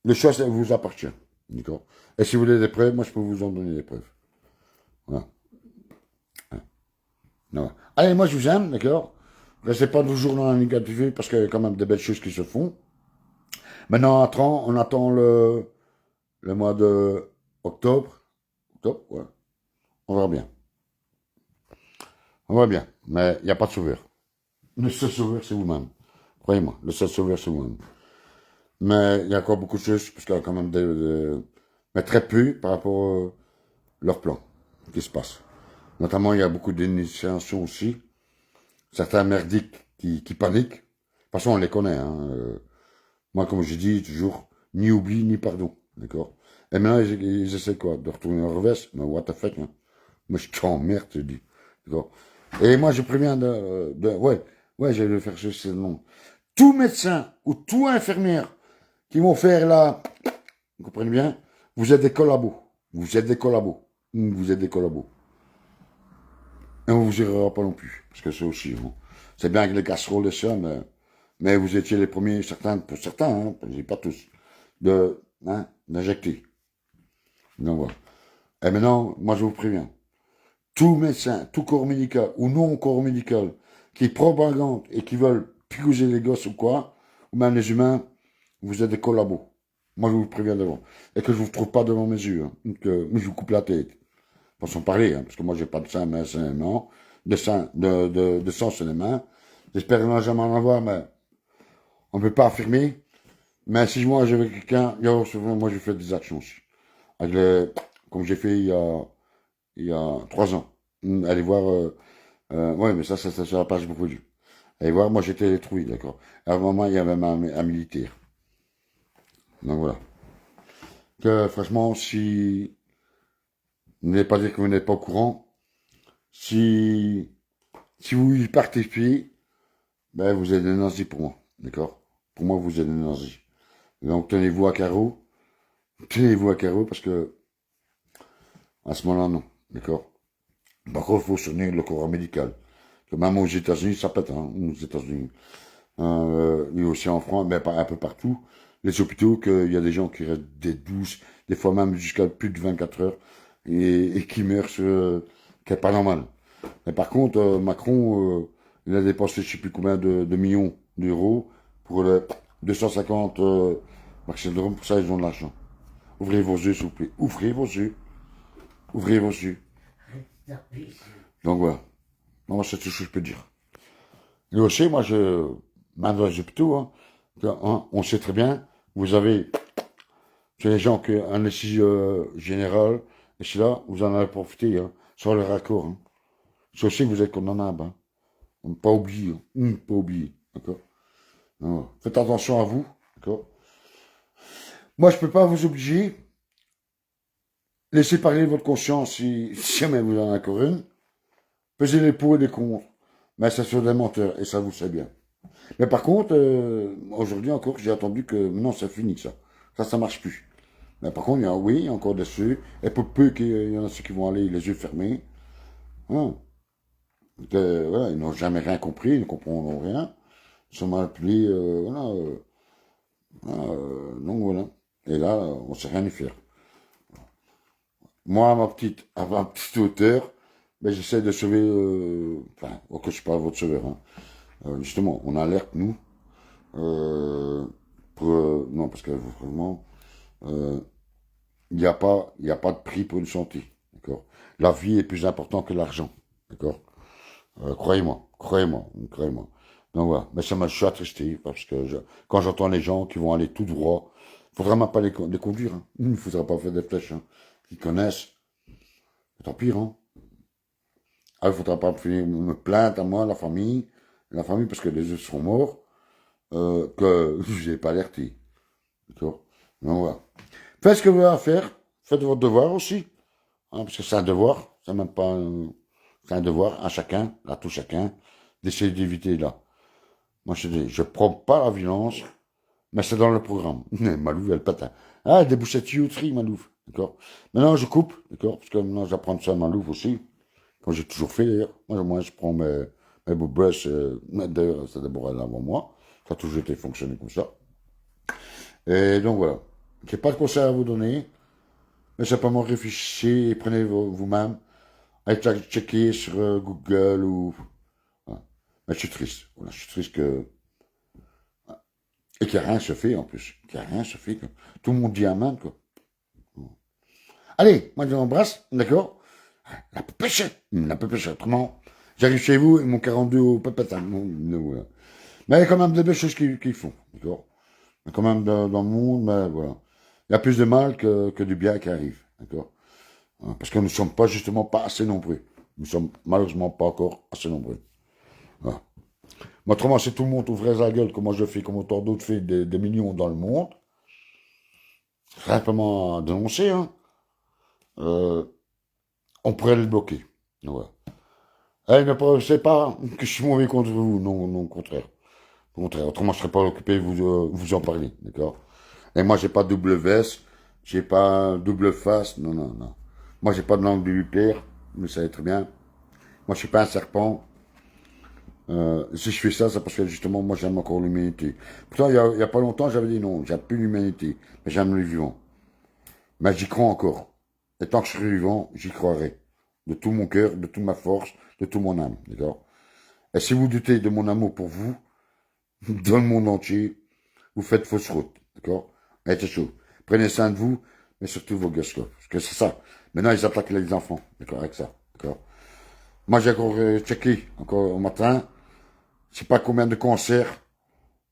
le choix, ça vous appartient. D'accord? Et si vous voulez des preuves, moi, je peux vous en donner des preuves. Voilà. Non. Allez, moi, je vous aime, d'accord? Restez pas toujours dans la négativité parce qu'il y a quand même des belles choses qui se font. Maintenant, on attend le mois de octobre. Octobre, ouais. On verra bien. On verra bien. Mais il n'y a pas de sauveur. Le seul sauveur, c'est vous-même. Croyez-moi, le seul sauveur, c'est vous-même. Mais il y a encore beaucoup de choses, parce qu'il y a quand même mais très peu par rapport à leur plan qui se passe. Notamment, il y a beaucoup d'initiations aussi. Certains merdiques qui paniquent. De toute façon, on les connaît. Hein. Moi, comme je dis toujours, ni oubli, ni pardon. D'accord? Et maintenant, ils essaient quoi? De retourner en revers? Mais what the fuck, hein? Moi, je t'emmerde, je dis. D'accord? Et moi, je préviens ouais, je vais le faire ce nom. Tout médecin ou tout infirmière qui vont faire là, vous comprenez bien? Vous êtes des collabos. Vous êtes des collabos. Vous êtes des collabos. Et on vous gérera pas non plus. Parce que c'est aussi, hein. C'est bien que les casseroles et ça, mais vous étiez les premiers, pour certains, hein, je dis pas tous, d'injecter. Donc voilà. Et maintenant, moi je vous préviens, tout médecin, tout corps médical ou non corps médical qui propagande et qui veulent picoser les gosses ou quoi, ou même les humains, vous êtes des collabos. Moi je vous préviens devant. Et que je vous trouve pas devant mes yeux, hein, que je vous coupe la tête. Pour s'en parler, hein, parce que moi j'ai pas de sang, mais c'est les mains, de sang sur les mains. J'espère qu'on n'en jamais en avoir, mais on ne peut pas affirmer. Mais si moi j'ai avec quelqu'un, moi je fais des actions aussi. Comme j'ai fait il y a 3 ans. Allez voir, ouais, mais ça sur la page beaucoup. Allez voir, moi j'étais détruit, d'accord. À un moment, il y avait un militaire. Donc voilà. Que franchement, si vous n'allez pas dire que vous n'êtes pas au courant, si vous y participez, ben vous êtes des nazis pour moi, d'accord? Pour moi, vous êtes des nazis. Donc tenez-vous à carreau. Tenez-vous à carreau parce que à ce moment-là, non, d'accord? Par contre, il faut soutenir le corps médical. Que même aux États-Unis, ça pète, hein, aux États-Unis. Et aussi en France, mais un peu partout, les hôpitaux, qu'il y a des gens qui restent des 12, des fois même jusqu'à plus de 24 heures, et qui meurent, qui n'est pas normal. Mais par contre, Macron, il a dépensé je ne sais plus combien de millions d'euros pour les 250 vaccins de Rome, pour ça ils ont de l'argent. Ouvrez vos yeux, s'il vous plaît. Ouvrez vos yeux. Ouvrez vos yeux. Donc voilà. Non, c'est tout ce que je peux dire. Et aussi, moi, je m'adresse plutôt, hein, on sait très bien, vous avez, c'est les gens qui, un anesthésie général, et c'est là, vous en avez profité, hein, sur le raccord, hein. C'est aussi que vous êtes condamnable, hein. Pas oublier, pas oublier, d'accord? Non, faites attention à vous, d'accord? Moi, je peux pas vous obliger. Laissez parler votre conscience si jamais vous en avez encore une. Pesez les pour et les contre. Mais ça sont des menteurs, et ça vous sait bien. Mais par contre, aujourd'hui encore, j'ai entendu que non, c'est fini ça. Ça marche plus. Mais par contre, il y a encore des ceux, et pour peu qu'il y en a ceux qui vont aller les yeux fermés. Hein. Voilà, ils n'ont jamais rien compris, ils ne comprendront rien. Ils sont manipulés, donc voilà. Et là, on ne sait rien y faire. Moi, à ma petite hauteur, ben, j'essaie de sauver, enfin, que je ne suis pas votre sauveur, hein. Justement, on alerte, nous, non, parce que vraiment, il n'y a pas de prix pour une santé, d'accord? La vie est plus importante que l'argent, d'accord? Croyez-moi. Donc voilà, mais ça m'a, je suis attristé, parce que quand j'entends les gens qui vont aller tout droit, il faudra même pas les conduire, hein. Il ne faudra pas faire des flèches, hein. Ils connaissent, c'est tant pire, hein. Ah, il ne faudra pas me plaindre à moi, la famille, parce que les autres sont morts, que je n'ai pas alerté. D'accord? Donc voilà. Faites ce que vous avez à faire, faites votre devoir aussi, hein, parce que c'est un devoir, c'est même pas c'est un devoir à chacun, à tout chacun, d'essayer d'éviter là. Moi, je dis, je prends pas la violence, mais c'est dans le programme. Malouf, elle patin. Ah, des bouchettes tuyauterie, Malouf. D'accord? Maintenant, je coupe, d'accord? Parce que maintenant, j'apprends ça à Malouf aussi. Comme j'ai toujours fait, d'ailleurs. Moi, je prends mes beaux brushes, d'ailleurs, c'est d'abord elle avant moi. Ça a toujours été fonctionné comme ça. Et donc, voilà. J'ai pas de conseils à vous donner, mais simplement réfléchissez et prenez vous-même. Allez checker sur Google ou... Voilà. Mais je suis triste. Voilà, je suis triste que... Et qu'il n'y a rien se fait, en plus. Qu'il n'y a rien se fait, quoi. Tout le monde dit amen, quoi. Allez, moi je vous embrasse, d'accord? La pêche, la pêche, autrement. J'arrive chez vous et mon 42 au papatin. Voilà. Mais il y a quand même des belles choses qu'ils font, d'accord? Il y a quand même dans le monde, mais voilà. Il y a plus de mal que du bien qui arrive, d'accord? Parce que nous ne sommes pas justement pas assez nombreux. Nous ne sommes malheureusement pas encore assez nombreux. Voilà. Mais autrement, si tout le monde ouvrait la gueule, comme moi je fais, comme autant d'autres fait, des millions dans le monde, simplement à dénoncer, hein, on pourrait le bloquer. Voilà. Eh, ne pensez pas que je suis mauvais contre vous, non, non, au contraire. Au contraire, autrement je serais pas occupé de vous en parler, d'accord? Et moi j'ai pas double veste, j'ai pas double face, non, non, non. Moi j'ai pas de langue de vipère, vous le savez très bien. Moi je suis pas un serpent. Si je fais ça, c'est parce que justement moi j'aime encore l'humanité. Pourtant il y a pas longtemps j'avais dit non, j'aime plus l'humanité, mais j'aime le vivant. Mais j'y crois encore. Et tant que je serai vivant, j'y croirai. De tout mon cœur, de toute ma force, de tout mon âme, d'accord? Et si vous doutez de mon amour pour vous, dans le monde entier, vous faites fausse route, d'accord? Allez, c'est chaud. Prenez soin de vous, mais surtout vos gosses, quoi. Parce que c'est ça. Maintenant, ils attaquent les enfants, d'accord, avec ça, d'accord? Moi, j'ai encore checké, encore au matin, je sais pas combien de cancers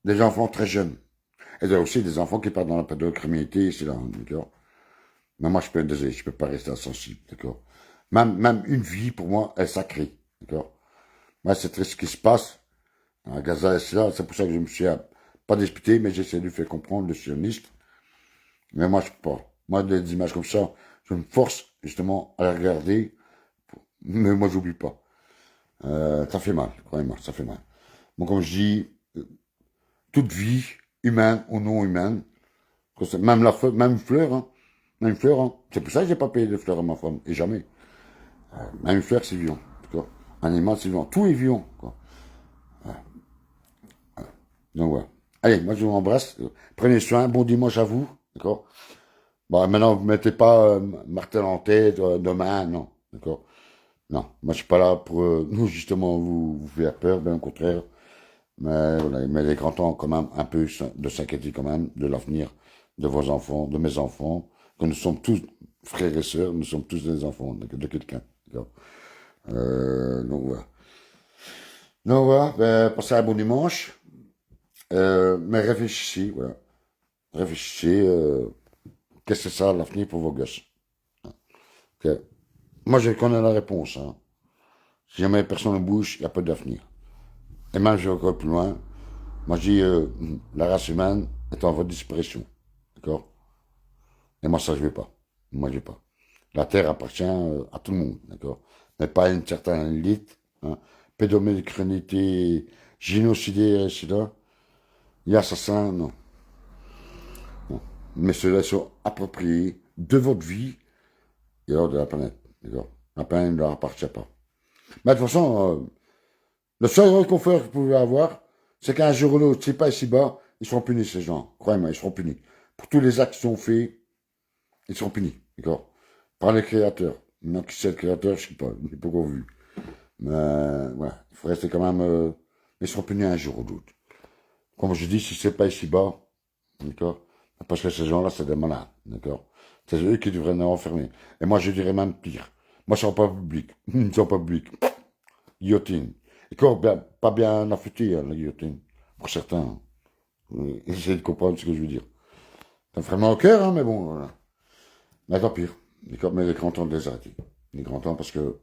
des enfants très jeunes. Et il y a aussi des enfants qui partent dans la pédocriminalité, c'est là, d'accord? Mais moi, désolé, je peux pas rester insensible, d'accord? Même une vie, pour moi, est sacrée, d'accord? Moi, c'est triste ce qui se passe. À Gaza, c'est là, c'est pour ça que je me suis pas disputé, mais j'essaie de faire comprendre le sioniste. Mais moi, je peux pas. Moi, des images comme ça, je me force, justement, à les regarder. Mais moi, j'oublie pas. Ça fait mal, croyez-moi, ça fait mal. Bon, comme je dis, toute vie, humaine ou non humaine, même même fleur, hein, même fleur, hein. C'est pour ça que j'ai pas payé de fleurs à ma femme, et jamais. Même une fleur, c'est vivant, d'accord? Un animal, c'est vivant. Tout est vivant, quoi. Donc, voilà. Allez, moi, je vous embrasse. Prenez soin. Bon dimanche à vous, d'accord? Bon, maintenant, vous mettez pas martel en tête, demain, non, d'accord? Non, moi, je suis pas là pour, nous, justement, vous faire peur, bien au contraire. Mais voilà, mais il est grand temps, quand même, un peu de s'inquiéter, quand même, de l'avenir de vos enfants, de mes enfants, que nous sommes tous frères et sœurs, nous sommes tous des enfants de quelqu'un, d'accord? Donc, voilà. Donc, voilà, ben, passez un bon dimanche. Mais réfléchissez, voilà. Réfléchissez, qu'est-ce que c'est ça l'avenir pour vos gosses? Ok. Moi, je connais la réponse. Hein. Si jamais personne ne bouge, il n'y a pas d'avenir. Et même, je vais encore plus loin. Moi, je dis, la race humaine est en voie de disparition. D'accord? Et moi, ça, je ne vais pas. Moi, je ne vais pas. La terre appartient à tout le monde. D'accord? Mais pas à une certaine élite. Hein. Pédocriminalité, génocidé, etc. Les assassins, non. Non. Mais ceux-là sont appropriés de votre vie et alors de la planète. D'accord? La planète ne leur appartient pas. Mais de toute façon, le seul réconfort que vous pouvez avoir, c'est qu'un jour ou l'autre, c'est pas ici-bas, ils seront punis, ces gens. Croyez-moi, ils seront punis. Pour tous les actes qu'ils ont faits, ils seront punis. D'accord? Par les créateurs. Maintenant, qui c'est le créateur, je sais pas. Je n'ai pas encore vu. Mais, voilà. Il faut rester quand même, ils seront punis un jour ou l'autre. Comme je dis, si c'est pas ici-bas, d'accord? Parce que ces gens-là, c'est des malades, d'accord? C'est eux qui devraient nous enfermer. Et moi, je dirais même pire. Moi, je ne suis pas public. Ils ne sont pas publics. Guillotine. Et encore pas bien affûté, hein, la guillotine. Pour certains. Essayez de comprendre ce que je veux dire. Ça me ferait mal au cœur, hein, mais bon, voilà. Mais tant pire. Mais il est grand temps de les arrêter. Il est grand temps parce que...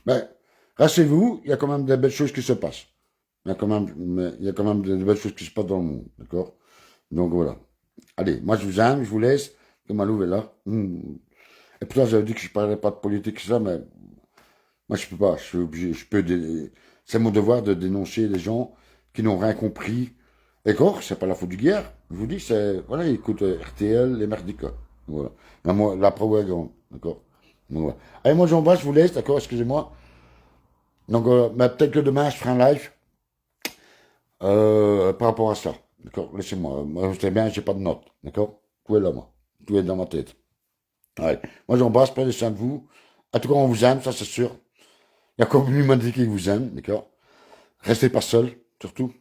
Mais, rassurez-vous, il y a quand même des belles choses qui se passent. Il y a quand même des belles choses qui se passent dans le monde, d'accord? Donc voilà. Allez, moi je vous aime, je vous laisse. Que Malou est là. Et pourtant j'avais dit que je ne parlais pas de politique, ça, mais moi je peux pas. Je suis obligé, c'est mon devoir de dénoncer les gens qui n'ont rien compris. D'accord, c'est pas la faute du guerre. Je vous dis, c'est, voilà, ils écoutent RTL, les merdiques. Voilà. La propagande, d'accord. Donc, voilà. Allez, moi, j'embrasse, je vous laisse, d'accord, excusez-moi. Donc, mais peut-être que demain, je ferai un live, par rapport à ça. D'accord, laissez-moi. Moi, je sais bien, j'ai pas de notes, d'accord. Tout est là, moi. Tout est dans ma tête. Allez. Moi, j'embrasse, prenez soin de vous. En tout cas, on vous aime, ça, c'est sûr. Il y a comme l'humanité qui vous aime, d'accord. Restez pas seul, surtout.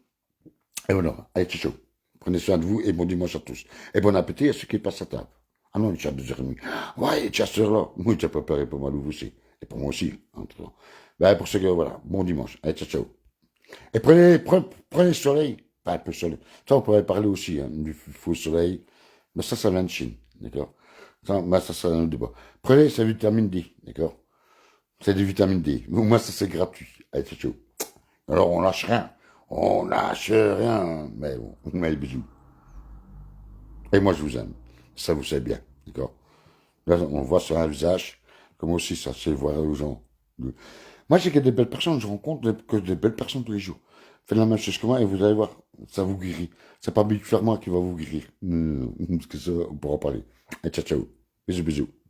Et voilà. Allez, ciao. Prenez soin de vous et bon dimanche à tous. Et bon appétit à ceux qui passent à table. Ah non, il est 2h30. Ouais, tu as ce là. Oui, tu as préparé pour moi, vous aussi. Et pour moi aussi, en tout cas. Ben, pour ceux que, voilà. Bon dimanche. Allez, ciao. Et prenez le soleil. Pas un peu le soleil. Ça, on pourrait parler aussi, hein, du faux soleil. Mais ça vient de Chine, d'accord. Ça vient de bas. Prenez sa vitamine D, d'accord. C'est des vitamines D. Moi, ça, c'est gratuit. Allez, ciao. Alors, on lâche rien. On lâche rien. Mais bon, mais bisous. Et moi, je vous aime. Ça, vous savez bien, d'accord. Là, on voit sur un visage, comme aussi ça se voit aux gens. Moi, j'ai que des belles personnes, je rencontre que des belles personnes tous les jours. Faites la même chose que moi et vous allez voir, ça vous guérit. C'est pas Big Pharma qui va vous guérir. Parce que ça, on pourra parler. Et ciao, ciao. Bisous, bisous.